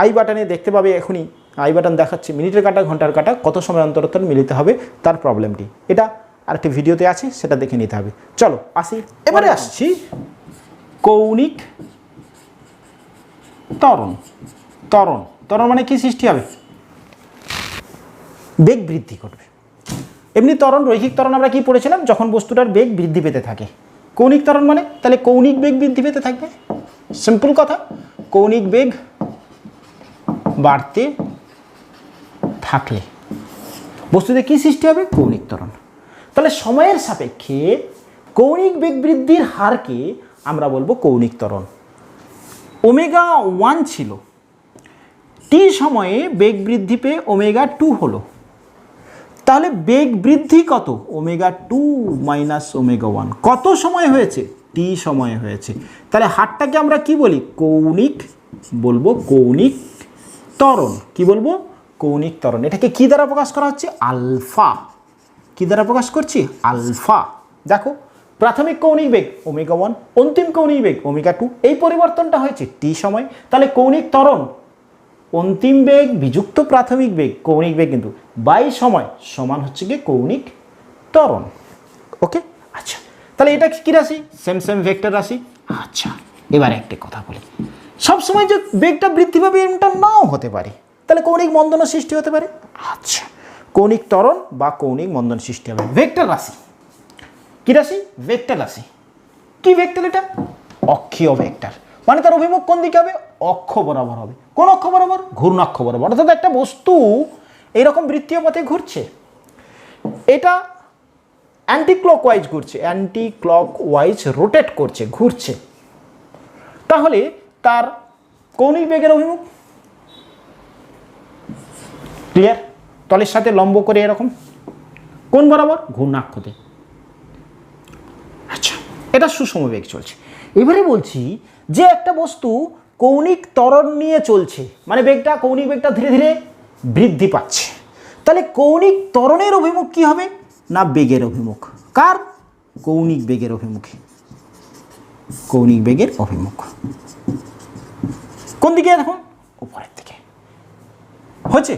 আই বাটনে দেখতে পাবে, এখনই আই বাটন দেখাচ্ছে মিনিটের কাঁটা ঘন্টার কাঁটা কত সময় অন্তর অন্তর মিলিতে হবে তার প্রবলেমটি। এটা আরেকটি ভিডিওতে আছে, সেটা দেখে নিতে হবে। চলো আসি, এবারে আসছি কৌণিক ত্বরণ। ত্বরণ মানে কি সৃষ্টি হবে? বেগ বৃদ্ধি ঘটবে। এমনি ত্বরণ, রৈখিক ত্বরণ আমরা কি পড়েছিলাম? যখন বস্তুটার বেগ বৃদ্ধি পেতে থাকে। কৌণিক ত্বরণ মানে তাহলে কৌণিক বেগ বৃদ্ধি পেতে থাকবে। সিম্পল কথা, কৌণিক বেগ বাড়তে থাকলে বস্তুতে কি সৃষ্টি হবে? কৌণিক ত্বরণ। তাহলে সময়ের সাপেক্ষে কৌণিক বেগ বৃদ্ধির হারকে আমরা বলবো কৌণিক ত্বরণ। ওমেগা 1 ছিল, টি সময়ে বেগ বৃদ্ধি পেয়ে ওমেগা 2 হলো, তাহলে বেগ বৃদ্ধি কত? Omega 2 minus omega 1। কত সময় হয়েছে? টি সময়ে হয়েছে। তাহলে হারটাকে আমরা কি বলি? কৌণিক বলবো, কৌণিক ত্বরণ। কি বলবো? কৌণিক ত্বরণ। এটাকে কি দ্বারা প্রকাশ করা হচ্ছে? আলফা। কি দ্বারা প্রকাশ করছি? আলফা। দেখো, প্রাথমিক কৌণিক বেগ ওমেগা 1, অন্তিম কৌণিক বেগ ওমেগা 2, এই পরিবর্তনটা হয়েছে টি সময়। তাহলে কৌণিক ত্বরণ অন্তিম বেগ বিযুক্ত প্রাথমিক বেগ, কৌণিক বেগ কিন্তু বাই সময় সমান হচ্ছে গিয়ে কৌণিক ত্বরণ। ওকে, আচ্ছা, তাহলে এটা কি রাশি? সেম ভেক্টর রাশি। আচ্ছা, এবার একটা কথা বলি, সবসময় যে বেগটা বৃদ্ধি পাবে এমনটা নাও হতে পারে, তাহলে কৌণিক মন্দন সৃষ্টি হতে পারে। আচ্ছা, কৌণিক ত্বরণ বা কৌণিক মন্দন সৃষ্টি হবে। ভেক্টর রাশি। কি রাশি? ভেক্টর রাশি। কি ভেক্টর এটা? অক্ষীয় ভেক্টর। মানে তার অভিমুখ কোন দিকে হবে? অক্ষ বরাবর হবে। কোন অক্ষ বরাবর? ঘূর্ণাক্ষ বরাবর। অর্থাৎ একটা বস্তু এইরকম বৃত্তীয় পথে ঘুরছে, এটা অ্যান্টি ক্লকওয়াইজ ঘুরছে, অ্যান্টি ক্লকওয়াইজ রোটেট করছে, ঘুরছে, তাহলে তার কৌণিক বেগের অভিমুখ ক্লিয়ার? তলের সাথে লম্ব করে এরকম কোন বরাবর? ঘূর্ণাক্ষতে। আচ্ছা, এটা সুষম বেগ চলছে। এবারে বলছি যে একটা বস্তু কৌণিক ত্বরণ নিয়ে চলছে, মানে বেগটা, কৌণিক বেগটা ধীরে ধীরে বৃদ্ধি পাচ্ছে, তাহলে কৌণিক ত্বরণের অভিমুখ কি হবে? না বেগের অভিমুখ। কার? কৌণিক বেগের অভিমুখে। কৌণিক বেগের অভিমুখ কোন দিকে? এখন উপরের দিকে হচ্ছে।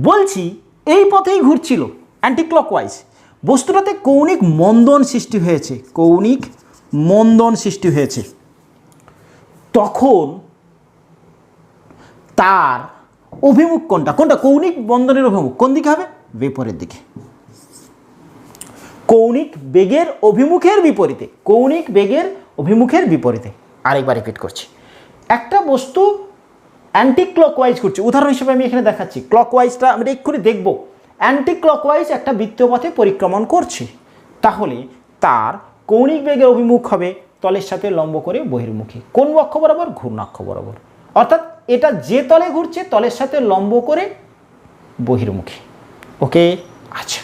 বলছি এই পথেই ঘুরছিল অ্যান্টি ক্লকওয়াইজ, বস্তুটাতে কৌণিক মন্দন সৃষ্টি হয়েছে, কৌণিক মন্দন সৃষ্টি হয়েছে, তখন তার অভিমুখ কোনটা? কৌণিক মন্দনের অভিমুখ কোন দিকে হবে? বিপরীত দিকে। কৌণিক বেগের অভিমুখের বিপরীতে, কৌণিক বেগের অভিমুখের বিপরীতে। আরেকবার রিপিট করছি, একটা বস্তু অ্যান্টি ক্লকওয়াইজ করছে, উদাহরণ হিসেবে আমি এখানে দেখাচ্ছি, ক্লকওয়াইজটা আমরা এক্ষুনি দেখব। অ্যান্টি ক্লকওয়াইজ একটা বৃত্তীয় পথে পরিক্রমণ করছে, তাহলে তার কৌণিক বেগের অভিমুখ হবে তলের সাথে লম্ব করে বহির্মুখী। কোন অক্ষ বরাবর? ঘূর্ণাক্ষ বরাবর। অর্থাৎ এটা যে তলে ঘুরছে তলের সাথে লম্ব করে বহির্মুখী। ওকে, আচ্ছা,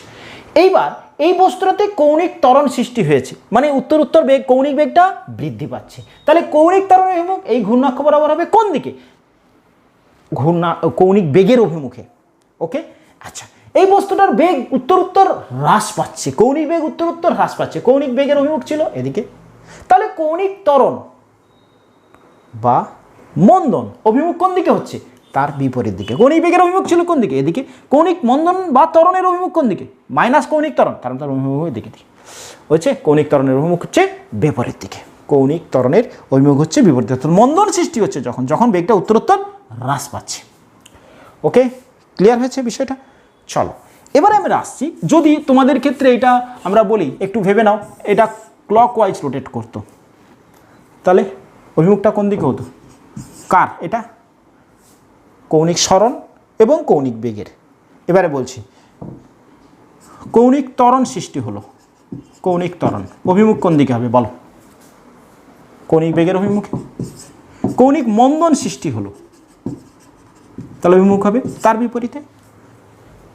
এইবার এই বস্তুটাতে কৌণিক ত্বরণ সৃষ্টি হয়েছে, মানে উত্তর বেগ, কৌণিক বেগটা বৃদ্ধি পাচ্ছে। তাহলে কৌণিক ত্বরণের অভিমুখ এই ঘূর্ণাক্ষ বরাবর হবে কোন দিকে? কৌণিক বেগের অভিমুখে। ওকে, আচ্ছা, এই বস্তুটার বেগ উত্তর হ্রাস পাচ্ছে, কৌণিক বেগ উত্তর হ্রাস পাচ্ছে, কৌণিক বেগের অভিমুখ ছিল এদিকে। তাহলে কৌণিক ত্বরণ বা মন্দন অভিমুখ কোন দিকে হচ্ছে? তার বিপরীত দিকে। কৌণিক বেগের অভিমুখ ছিল কোন দিকে? এদিকে। কৌণিক মন্দন বা ত্বরণের অভিমুখ কোন দিকে? মাইনাস কৌণিক ত্বরণ, কারণ তার অভিমুখ দিকে হচ্ছে। কৌণিক ত্বরণের অভিমুখ হচ্ছে বিপরীত দিকে। কৌণিক ত্বরণের অভিমুখ হচ্ছে বিপরীত দিকে। মন্দন সৃষ্টি হচ্ছে যখন বেগটা উত্তর হ্রাস পাচ্ছে। ওকে, ক্লিয়ার হয়েছে বিষয়টা? চলো এবারে আমরা আসছি, যদি তোমাদের ক্ষেত্রে এটা আমরা বলি, একটু ভেবে নাও, এটা ক্লকওয়াইজ রোটেট করতো, তাহলে অভিমুখটা কোন দিকে হতো? কার? এটা কৌণিক সরণ এবং কৌণিক বেগের। এবারে বলছি, কৌণিক ত্বরণ সৃষ্টি হলো, কৌণিক ত্বরণ অভিমুখ কোন দিকে হবে বলো? কৌণিক বেগের অভিমুখে। কৌণিক মন্দন সৃষ্টি হলো, তাহলে অভিমুখ হবে তার বিপরীতে।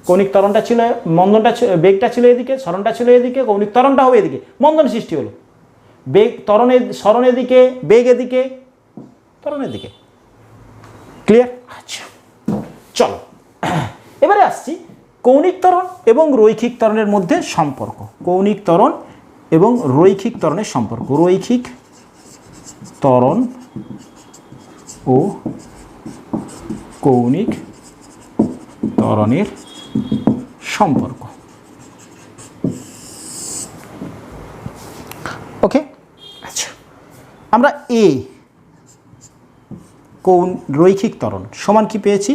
কৌণিক ত্বরণটা ছিল, মন্দনটা, বেগটা ছিল এদিকে, সরণটা ছিল এদিকে, কৌণিক ত্বরণটা হবে এদিকে, মন্দন সৃষ্টি হলো। বেগ ত্বরণের, সরণের দিকে, বেগ এদিকে, ত্বরণের দিকে। ক্লিয়ার? আচ্ছা, চলো এবারে আসছি কৌণিক ত্বরণ এবং রৈখিক ত্বরণের মধ্যে সম্পর্ক। কৌণিক ত্বরণ এবং রৈখিক ত্বরণের সম্পর্ক। রৈখিক ত্বরণ ও কৌণিক ত্বরণের সম্পর্ক। ওকে, আচ্ছা, আমরা রৈখিক ত্বরণ সমান কি পেয়েছি?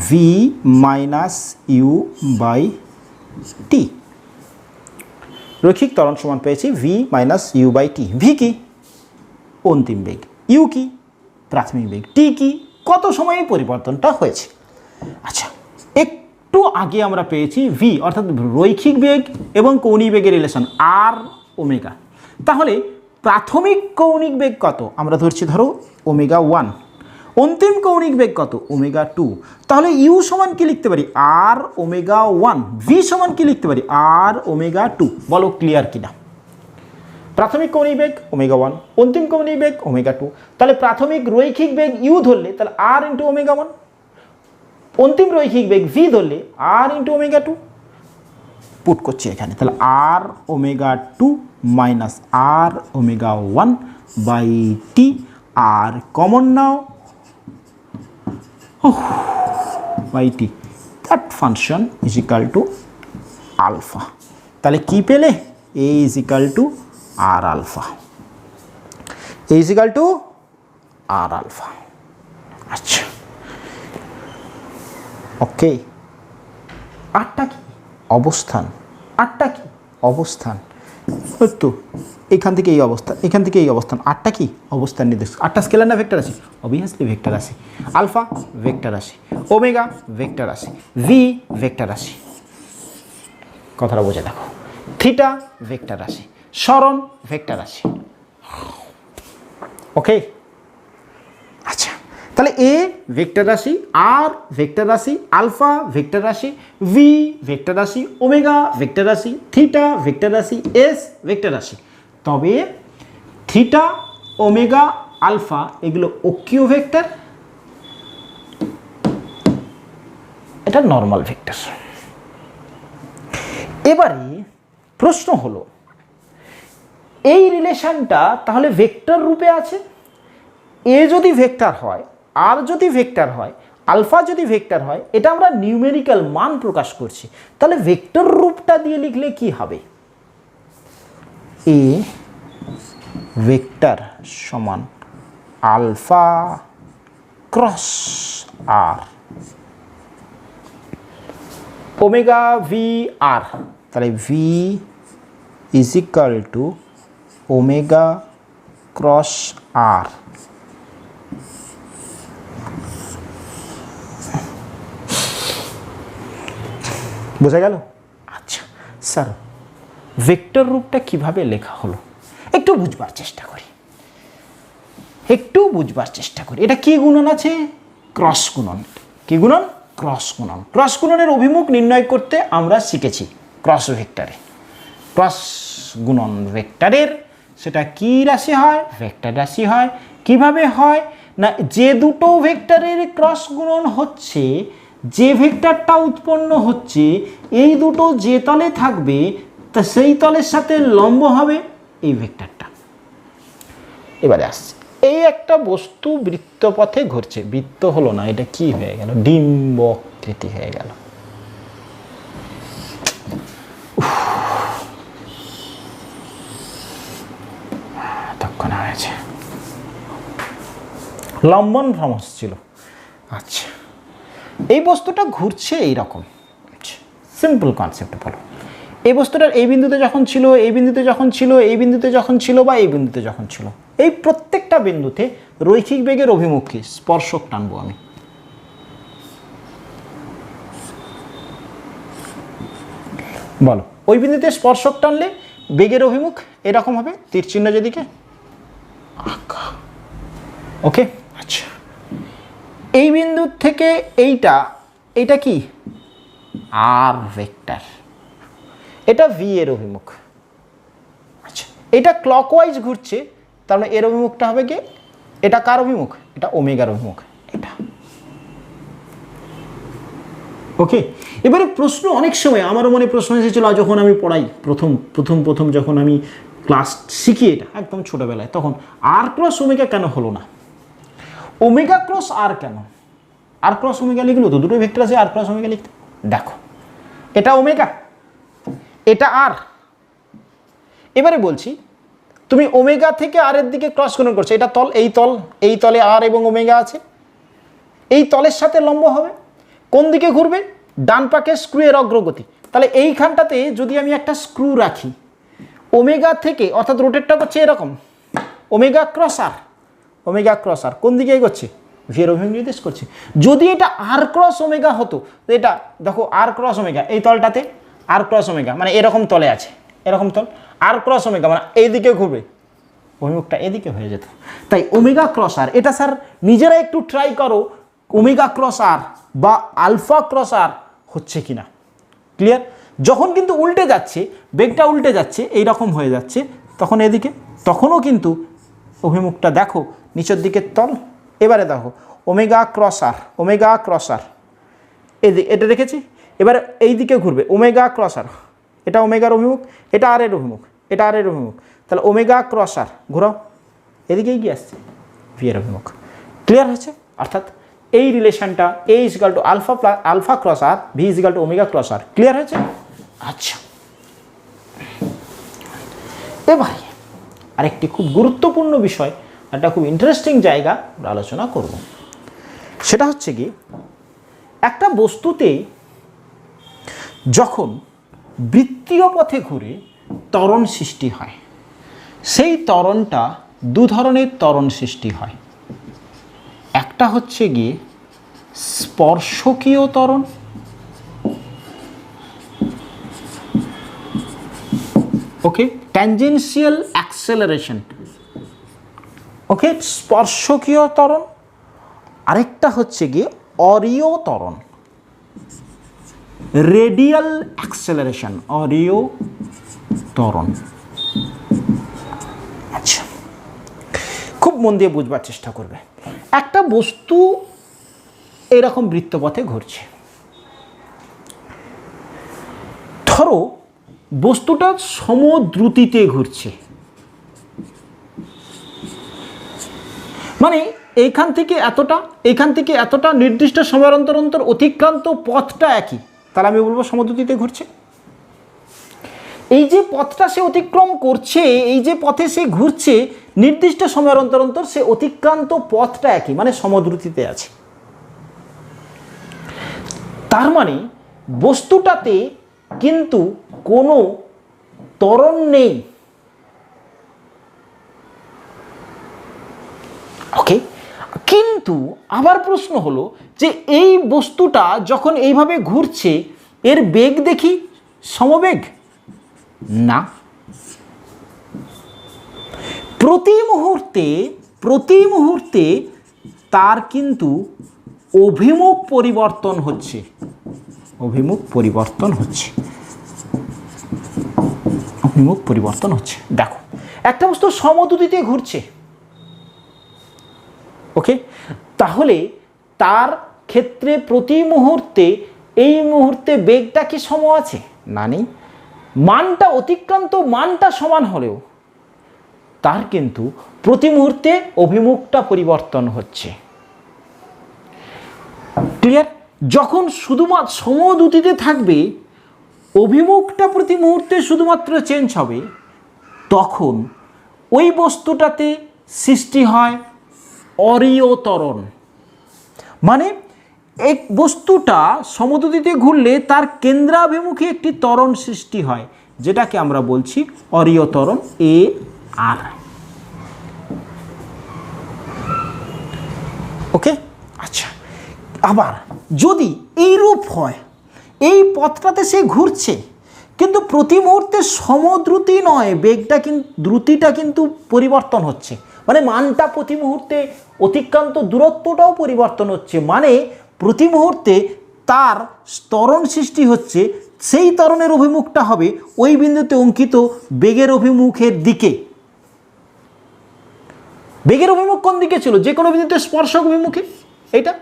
V minus U by T. রৈখিক ত্বরণ সমান পেয়েছি V minus U by T. V কি? অন্তিম বেগ। ইউ কি? প্রাথমিক বেগ। টি কি? কত সময়ে পরিবর্তনটা হয়েছে। আচ্ছা, একটু আগে আমরা পেয়েছি ভি, অর্থাৎ রৈখিক বেগ এবং কৌণিক বেগের রিলেশন আর ওমেগা। তাহলে প্রাথমিক কৌণিক বেগ কত? আমরা ধরছি ধরো ওমেগা 1। অন্তিম কৌণিক বেগ কত? ওমেগা 2। তাহলে ইউ সমান কি লিখতে পারি? আর ওমেগা 1। ভি সমান কি লিখতে পারি? আর ওমেগা 2। বলো ক্লিয়ার কিনা? প্রাথমিক কৌণিক বেগ ওমেগা 1, অন্তিম কৌণিক বেগ ওমেগা 2। তাহলে প্রাথমিক রৈখিক বেগ ইউ ধরলে তাহলে আর ইন্টু ওমেগা 1, অন্তিম রৈখিক বেগ ভি ধরলে আর ইন্টু ওমেগা 2 পুট করছি এখানে। তাহলে R omega 2 minus R omega 1 by T. R common নাও by T, that function is equal to alpha. তাহলে কি পেলে? A is equal to R alpha. A is equal to R alpha. আচ্ছা, okay. আটটা কি? অবস্থান। আটটা কি? অবস্থান। তো এখান থেকে এই অবস্থান, এখান থেকে এই অবস্থান। আটটা কি? অবস্থান নির্দেশ। আটটা স্কেলার না ভেক্টর রাশি? অবভিয়াসলি ভেক্টর রাশি। আলফা ভেক্টর রাশি, ওমেগা ভেক্টর রাশি, ভি ভেক্টর রাশি। কথাটা বোঝা দেখো। থিটা ভেক্টর রাশি, সরণ ভেক্টর রাশি। ওকে, আচ্ছা, তাহলে এ ভেক্টর রাশি, আর ভেক্টর রাশি, আলফা ভেক্টর রাশি, ভি ভেক্টর রাশি, ওমেগা ভেক্টর রাশি, থিটা ভেক্টর রাশি, এস ভেক্টর রাশি। তবে থিটা, ওমেগা, আলফা এগুলো অক্ষীয় ভেক্টর, এটা নর্মাল ভেক্টর। এবারে প্রশ্ন হলো, এই রিলেশনটা তাহলে ভেক্টর রূপে আছে। এ যদি ভেক্টর হয়, আর যদি ভেক্টর হয়, আলফা যদি ভেক্টর হয়, এটা আমরা নিউমেরিক্যাল মান প্রকাশ করছি। তাহলে ভেক্টর রূপটা দিয়ে লিখলে কি হবে? এ ভেক্টর সমান alpha cross R omega V R. তাহলে V is equal to omega cross R বোঝা গেল? আচ্ছা স্যার, ভেক্টর রূপটা কিভাবে লেখা হলো একটু বুঝবার চেষ্টা করি, এটা কি গুণন আছে? ক্রস গুণন। কি গুণন? ক্রস গুণন। ক্রস গুণনের অভিমুখ নির্ণয় করতে আমরা শিখেছি ক্রস ভেক্টরে। ক্রস গুণন ভেক্টরের সেটা কি রাশি হয়? ভেক্টর রাশি হয়। কিভাবে হয় না, যে দুটো ভেক্টরের ক্রস গুণন হচ্ছে, যে ভেক্টরটা উৎপন্ন হচ্ছে, এই দুটো যে তলে থাকবে তা সেই তলের সাথে লম্ব হবে এই ভেক্টরটা। এবারে আসছে, এই একটা বস্তু বৃত্তপথে ঘুরছে, বৃত্ত হলো না, এটা কি হয়ে গেল? ডিম্বকৃতি হয়ে গেল। তখন হয়েছে লম্বন ভ্রমণ ছিল। আচ্ছা, এই বস্তুটা ঘুরছে এইরকম, সিম্পল কনসেপ্ট বলো। এই বস্তুটার এই বিন্দুতে যখন ছিল, এই বিন্দুতে যখন ছিল, এই বিন্দুতে যখন ছিল, বা এই বিন্দুতে যখন ছিল, এই প্রত্যেকটা বিন্দুতে রৈখিক বেগের অভিমুখ কি? স্পর্শক টানবো আমি। বলো, ওই বিন্দুতে স্পর্শক টানলে বেগের অভিমুখ এরকম হবে, তীর চিহ্ন যেদিকে আঁকা। ওকে, আচ্ছা, এই বিন্দু থেকে এইটা কি? আর ভেক্টর, এটা ভি এর অভিমুখ। আচ্ছা, এটা ক্লকওয়াইজ ঘুরছে, তার মানে এর অভিমুখটা হবে কি? এটা কার অভিমুখ? এটা ওমেগার অভিমুখ, এটা। ওকে, এবারে প্রশ্ন অনেক সময় আমারও মনে প্রশ্ন এসেছিল যখন আমি পড়াই প্রথম যখন আমি ক্লাস শিখি এটা একদম ছোটবেলায়, তখন আর ক্রস ওমেগা কেন হলো না? ওমেগা ক্রস আর কেন? আর ক্রস ওমেগা লিখলো তো, দুটো ভেক্টর আছে, আর ক্রস ওমেগা লিখতে। দেখো, এটা ওমেগা, এটা আর। এবারে বলছি, তুমি ওমেগা থেকে আর এর দিকে ক্রস গুণন করছো, এটা তল, এই তলে আর এবং ওমেগা আছে, এই তলের সাথে লম্ব হবে, কোন দিকে ঘুরবে? ডান পাকে স্ক্রু এর অগ্রগতি। তাহলে এইখানটাতে যদি আমি একটা স্ক্রু রাখি, ওমেগা থেকে, অর্থাৎ রোটেটটা করছে এরকম, ওমেগা ক্রস আর কোন দিকে এগোচ্ছে? ভি এর অভিমুখ নির্দেশ করছে। যদি এটা আর ক্রস ওমেগা হতো, এটা দেখো আর ক্রস ওমেগা, এই তলটাতে আর ক্রস ওমেগা মানে এরকম তলে আছে, এরকম তল, আর ক্রস ওমেগা মানে এইদিকে ঘুরবে, অভিমুখটা এদিকে হয়ে যেত। তাই ওমেগা ক্রস আর, এটা স্যার নিজেরা একটু ট্রাই করো, ওমেগা ক্রস আর বা আলফা ক্রস আর হচ্ছে কিনা। ক্লিয়ার? যখন কিন্তু উল্টে যাচ্ছে, বেগটা উল্টে যাচ্ছে, এইরকম হয়ে যাচ্ছে, তখন এদিকে, তখনও কিন্তু অভিমুখটা দেখো নিচের দিকে তল। এবারে দেখো ওমেগা ক্রস আর, এটা রেখেছি, এবারে এই দিকে ঘুরবে ওমেগা ক্রস আর, এটা ওমেগার অভিমুখ, এটা আর এর অভিমুখ, এটা আর এর অভিমুখ, তাহলে ওমেগা ক্রস আর ঘোরাও, এদিকেই গিয়ে আসছে ভি এর অভিমুখ। ক্লিয়ার হয়েছে? অর্থাৎ এই রিলেশনটা A is equal to alpha cross R, V is equal to omega cross R. Clear হয়েছে? আচ্ছা, এবারে আরেকটি খুব গুরুত্বপূর্ণ বিষয়, একটা খুব ইন্টারেস্টিং জায়গা আমরা আলোচনা করব। সেটা হচ্ছে কি, একটা বস্তুতে যখন বৃত্তীয় পথে ঘুরে ত্বরণ সৃষ্টি হয়, সেই ত্বরণটা দু ধরনের ত্বরণ সৃষ্টি হয়। একটা হচ্ছে গিয়ে স্পর্শকীয় ত্বরণ, ওকে, ট্যানজেনশিয়াল অ্যাক্সেলারেশন, ওকে, স্পর্শকীয় ত্বরণ। আরেকটা হচ্ছে গিয়ে অরীয় ত্বরণ, রেডিয়াল অ্যাক্সেলারেশন, অরীয় ত্বরণ। আচ্ছা, খুব মন দিয়ে বুঝবার চেষ্টা করবে। একটা বস্তু এরকম বৃত্তপথে ঘুরছে, ধরো বস্তুটা সমদ্রুতিতে ঘুরছে, মানে এইখান থেকে এতটা নির্দিষ্ট সময়ের অন্তর অন্তর অতিক্রান্ত পথটা একই, তাহলে আমি বলবো সমদ্রুতিতে ঘুরছে। এই যে পথটা সে অতিক্রম করছে, এই যে পথে সে ঘুরছে, নির্দিষ্ট সময়ের অন্তর অন্তর সে অতিক্রান্ত পথটা একই, মানে সমদ্রুতিতে আছে। তার মানে বস্তুটাতে কিন্তু কোনো ত্বরণ নেই। ওকে, কিন্তু আবার প্রশ্ন হলো যে এই বস্তুটা যখন এইভাবে ঘুরছে এর বেগ দেখি সমবেগ না, প্রতি মুহূর্তে তার কিন্তু অভিমুখ পরিবর্তন হচ্ছে, অভিমুখ পরিবর্তন হচ্ছে। দেখো একটা বস্তু সমদ্রুতিতে ঘুরছে, ওকে, তাহলে তার ক্ষেত্রে প্রতি মুহূর্তে এই মুহূর্তে বেগটা কি সম আছে? না, নেই। মানটা অতিক্রান্ত মানটা সমান হলেও তার কিন্তু প্রতি মুহূর্তে অভিমুখটা পরিবর্তন হচ্ছে। ক্লিয়ার? যখন শুধুমাত্র সমদ্রুতিতে থাকবে অভিমুখটা প্রতি মুহূর্তে শুধুমাত্র চেঞ্জ হবে, তখন ওই বস্তুটাতে সৃষ্টি হয় অরীয় ত্বরণ। মানে এক বস্তুটা সমদ্রুতিতে ঘুরলে তার কেন্দ্রাভিমুখী একটি ত্বরণ সৃষ্টি হয়, যেটাকে আমরা বলছি অরীয় ত্বরণ, এ আর। ওকে, আচ্ছা। আবার যদি এইরূপ হয়, এই পথটাতে সে ঘুরছে কিন্তু প্রতি মুহূর্তে সমদ্রুতি নয়, বেগটা কিন্তু দ্রুতিটা কিন্তু পরিবর্তন হচ্ছে, মানে মানটা প্রতি মুহূর্তে অতিক্রান্ত দূরত্বটাও পরিবর্তন হচ্ছে, মানে প্রতি মুহূর্তে তার ত্বরণ সৃষ্টি হচ্ছে, সেই ত্বরণের অভিমুখটা হবে ওই বিন্দুতে অঙ্কিত বেগের অভিমুখের দিকে। বেগের অভিমুখ কোন দিকে ছিল? যে কোনো বিন্দুতে স্পর্শক অভিমুখে, এইটা।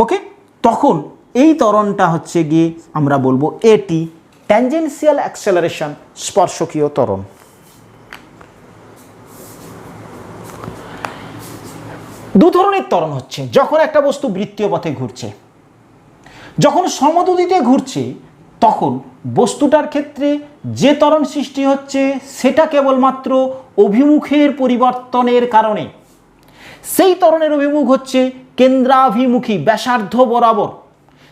ওকে, তখন এই ত্বরণটা হচ্ছে গিয়ে আমরা বলবো এটি ট্যানজেনশিয়াল অ্যাক্সেলারেশন, স্পর্শকীয় ত্বরণ। দু ধরনের ত্বরণ হচ্ছে যখন একটা বস্তু বৃত্তীয় পথে ঘুরছে। যখন সমদ্রুতিতে ঘুরছে তখন বস্তুটার ক্ষেত্রে যে ত্বরণ সৃষ্টি হচ্ছে সেটা কেবলমাত্র অভিমুখের পরিবর্তনের কারণে। সেই ত্বরণের অভিমুখ হচ্ছে কেন্দ্রাভিমুখী, ব্যাসার্ধ বরাবর।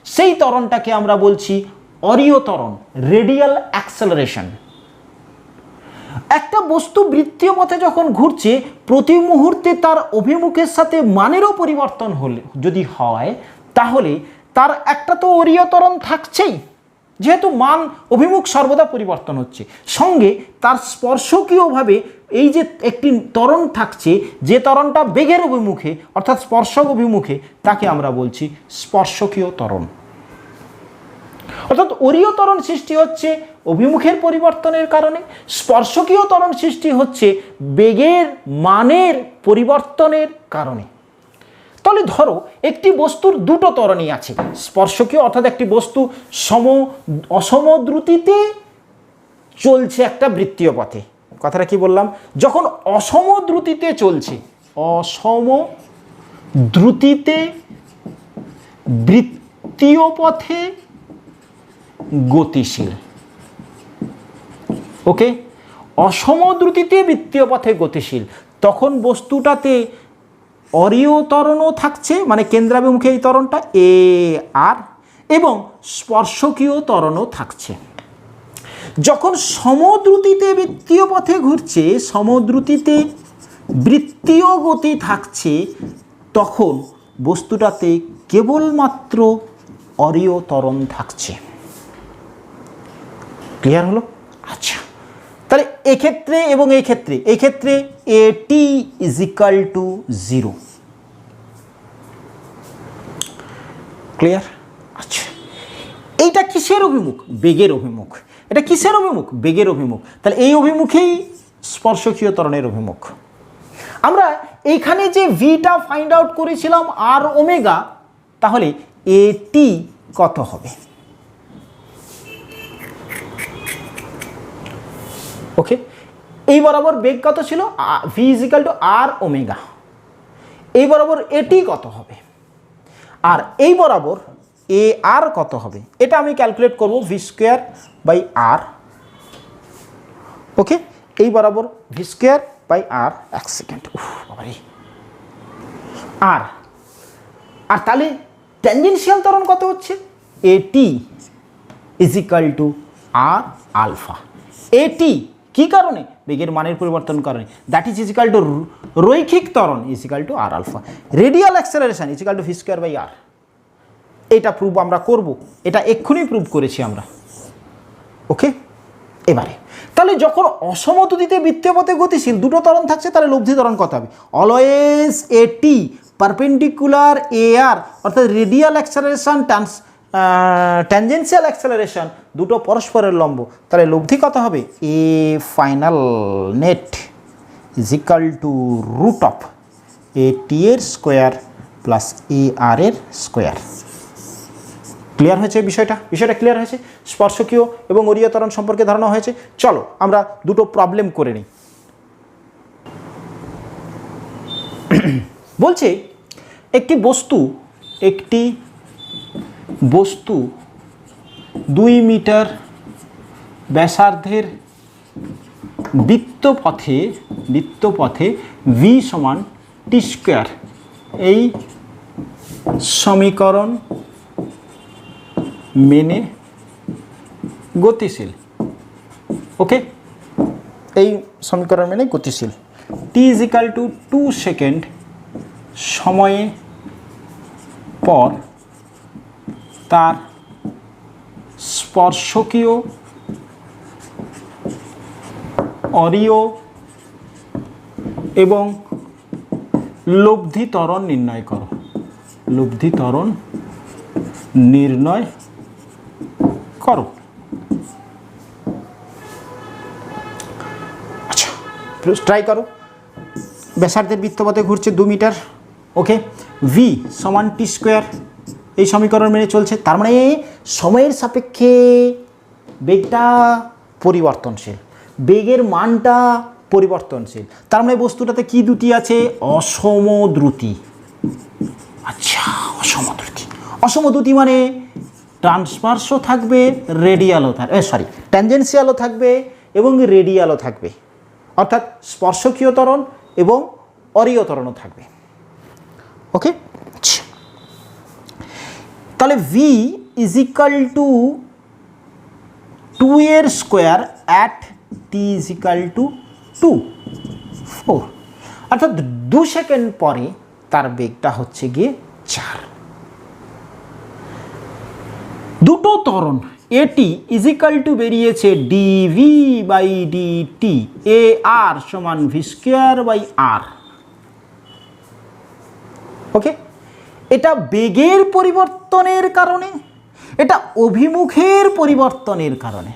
সেই ত্বরণটাকে আমরা বলছি অরীয় ত্বরণ, রেডিয়াল অ্যাক্সেলারেশন। একটা বস্তু বৃত্তীয় পথে যখন ঘুরছে প্রতি মুহূর্তে তার অভিমুখের সাথে মানেরও পরিবর্তন হলে যদি হয়, তাহলে তার একটা তো অরীয় ত্বরণ থাকছেই, যেহেতু মান অভিমুখ সর্বদা পরিবর্তন হচ্ছে, সঙ্গে তার স্পর্শকীয়ভাবে এই যে একটি ত্বরণ থাকছে, যে ত্বরণটা বেগের অভিমুখে অর্থাৎ স্পর্শক অভিমুখে, তাকে আমরা বলছি স্পর্শকীয় ত্বরণ। অর্থাৎ অরীয় ত্বরণ সৃষ্টি হচ্ছে অভিমুখের পরিবর্তনের কারণে, স্পর্শকীয় ত্বরণ সৃষ্টি হচ্ছে বেগের মানের পরিবর্তনের কারণে। তাহলে ধরো একটি বস্তুর দুটো ত্বরণই আছে, স্পর্শকীয় অর্থাৎ একটি বস্তু অসমদ্রুতিতে চলছে একটা বৃত্তীয় পথে। কথাটা কি বললাম? যখন অসমদ্রুতিতে চলছে, অসমদ্রুতিতে বৃত্তীয় পথে গতিশীল। ওকে, অসমদ্রুতিতে বৃত্তীয় পথে গতিশীল, তখন বস্তুটাতে অরীয় ত্বরণও থাকছে, মানে কেন্দ্রাভিমুখী এই ত্বরণটা এ আর, এবং স্পর্শকীয় ত্বরণও থাকছে। যখন সমদ্রুতিতে বৃত্তীয় পথে ঘুরছে, সমদ্রুতিতে বৃত্তীয় গতি থাকছে, তখন বস্তুটাতে কেবলমাত্র অরীয় ত্বরণ থাকছে। ক্লিয়ার হলো? আচ্ছা, তাহলে এক্ষেত্রে এবং এই ক্ষেত্রে এটি ইজ ইকাল টু 0। ক্লিয়ার? আচ্ছা, এইটা কিসের অভিমুখ? বেগের অভিমুখ। এটা কিসের অভিমুখ? বেগের অভিমুখ। তাহলে এই অভিমুখেই স্পর্শকীয় ত্বরণের অভিমুখ। আমরা এইখানে যে ভিটা ফাইন্ড আউট করেছিলাম আর ওমেগা, তাহলে এটি কত হবে? ওকে, এই বরাবর বেগ কত ছিল? V is equal to R omega. এই বরাবর এটি কত হবে? আর এই বরাবর এ আর কত হবে? এটা আমি ক্যালকুলেট করব ভি স্কোয়ার বাই আর। ওকে, এই বরাবর ভি স্কোয়ার বাই আর। এক সেকেন্ড, আর আর তাহলে ট্যানজেনশিয়াল ত্বরণ কত হচ্ছে? AT is equal to R alpha. এটি কি কারণে? বেগের মানের পরিবর্তন কারণে। দ্যাট ইজ ইজিক্যাল টু রৈখিক ত্বরণ is equal to R alpha. Radial acceleration is equal to V square by R. এটা প্রুভ আমরা করব, এটা এক্ষুনি প্রুভ করেছি আমরা। ওকে, এবারে তাহলে যখন অসমদ্রুতিতে বৃত্তীয় পথে গতিশীল দুটো ত্বরণ থাকছে, তাহলে লব্ধি ত্বরণ কত হবে? অলওয়েজ এ টি পারপেন্ডিকুলার এ আর, অর্থাৎ রেডিয়াল অ্যাক্সেলারেশন ট্যানজেন্সিয়াল অ্যাক্সেলারেশন দুটো পরস্পরের লম্ব, তাহলে লব্ধি কত হবে? A final net is equal to root of A T এর স্কোয়ার প্লাস এ আর এর স্কোয়ার। ক্লিয়ার হয়েছে বিষয়টা? বিষয়টা ক্লিয়ার হয়েছে? স্পর্শকীয় এবং অরীয় ত্বরণ সম্পর্কে ধারণা হয়েছে। চলো আমরা দুটো প্রবলেম করে নিই। বলছে একটি বস্তু 2 মিটার ব্যাসার্ধের বৃত্তপথে ভি সমান টি স্কোয়ার এই সমীকরণ মেনে গতিশীল। ওকে, এই সমীকরণ মেনে গতিশীল। টি ইজ ইকাল টু 2 সেকেন্ড সময়ে পর তার স্পর্শকীয়, অরীয় এবং লব্ধি ত্বরণ নির্ণয় করো। লব্ধি ত্বরণ নির্ণয় করো। আচ্ছা, ট্রাই করো। ব্যাসার্ধের বৃত্তপথে ঘুরছে 2 মিটার। ওকে, ভি সমান টি স্কোয়ার এই সমীকরণ মেনে চলছে। তার মানে সময়ের সাপেক্ষে বেগটা পরিবর্তনশীল, বেগের মানটা পরিবর্তনশীল। তার মানে বস্তুটাতে কি দুটি আছে? অসমদ্রুতি। আচ্ছা, অসমদ্রুতি মানে ট্রান্সভার্সও থাকবে, রেডিয়ালও থাকবে, ট্যানজেন্সিয়ালও থাকবে এবং রেডিয়ালও থাকবে, অর্থাৎ স্পর্শকীয় ত্বরণ এবং অরীয় ত্বরণও থাকবে। ওকে, তাহলে ভি ইজ ইকাল টু 2 এর square at T is equal to 2, 4, অর্থাৎ 2 সেকেন্ড পরে তার বেগটা হচ্ছে গিয়ে 4। দুটো ত্বরণ এটি ইজ ইকাল টু বেরিয়েছে ডিভি বাই ডিটি, এ আর সমান ভি স্কোয়ার বাই আর। ওকে, এটা বেগের পরিবর্তনের কারণে, এটা অভিমুখের পরিবর্তনের কারণে।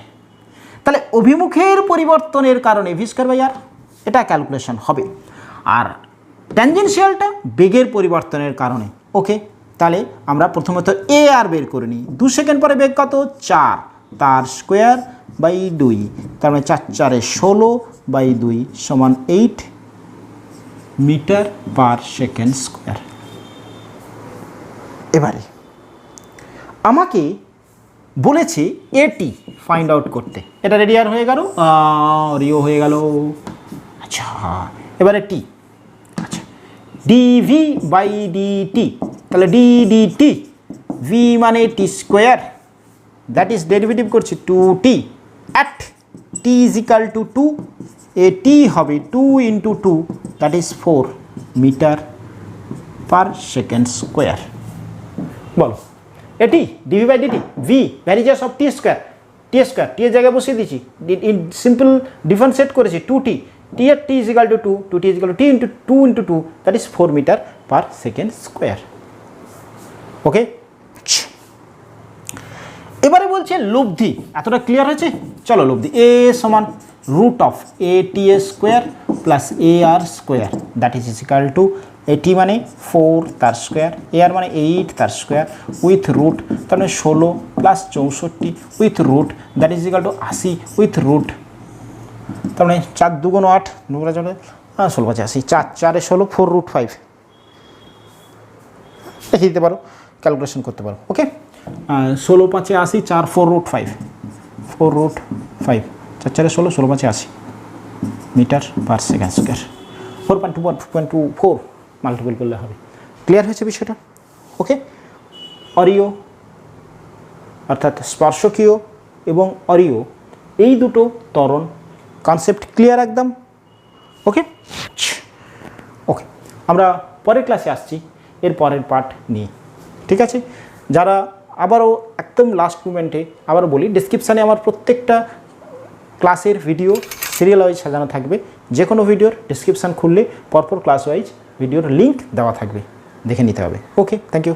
তাহলে অভিমুখের পরিবর্তনের কারণে ভি স্কোয়ার বাই আর, এটা ক্যালকুলেশন হবে। আর ট্যানজেনশিয়ালটা বেগের পরিবর্তনের কারণে। ওকে, তাহলে আমরা প্রথমত এ আর বের করে নিই। 2 সেকেন্ড পরে বেগ কত? 4, তার স্কোয়ার বাই 2, তার মানে 4 4 16 বাই 2 সমান 8 মিটার পার সেকেন্ড স্কোয়ার। এবারে আমাকে বলেছে এটি ফাইন্ড আউট করতে। এটা রেডিয়ার হয়ে গেল, রিও হয়ে গেল। আচ্ছা, এবারে টি। আচ্ছা, ডিভি বাই ডিটি, তাহলে ডি ডিটি, ভি মানে T square, that is derivative করছি 2t at T is equal to 2, A T হবে 2 × 2, that is 4 metre per second square. বলো এটি DV by DT, V varies as of T square, T এর জায়গায় বসিয়ে দিচ্ছি, simple differentiate করেছি 2t, টি এর T is equal to 2, 2t is equal to T into 2 × 2, that is 4 metre per second square. Okay, এবারে বলছে লব্ধি। এতটা ক্লিয়ার হয়েছে? চলো লব্ধি। এ সমান root of A T A square plus A R square, that is equal to AT মানে 4 তার স্কোয়ার, এ আর মানে 8 তার স্কোয়ার উইথ রুট, তার মানে 16 plus 64 with root, that is equal to 80 with root, তার মানে 4 2 × 8, 16 5 80, 4 4 16, 4 √ 5 লিখে দিতে পারো, ক্যালকুলেশন করতে পারো। ওকে, 16 5 80, 4 4 √ 5, 4 √ 5, 4 4 16, 16 5 80 metre per second square. 4.24 multiple করলে হবে। ক্লিয়ার হয়েছে বিষয়টা? ওকে, অরীয় অর্থাৎ স্পর্শকীয় এবং অরীয় এই দুটো ত্বরণ কনসেপ্ট ক্লিয়ার একদম? ওকে ওকে, আমরা পরের ক্লাসে আসছি এর পরের পার্ট নিয়ে, ঠিক আছে? যারা আবারও একদম লাস্ট মোমেন্টে আবারও বলি, ডিসক্রিপশানে আমার প্রত্যেকটা ক্লাসের ভিডিও সিরিয়াল ওয়াইজ সাজানো থাকবে। যে কোনো ভিডিওর ডিসক্রিপশান খুললে পরপর ক্লাস ওয়াইজ ভিডিওর লিঙ্ক দেওয়া থাকবে, দেখে নিতে হবে। ওকে, থ্যাংক ইউ।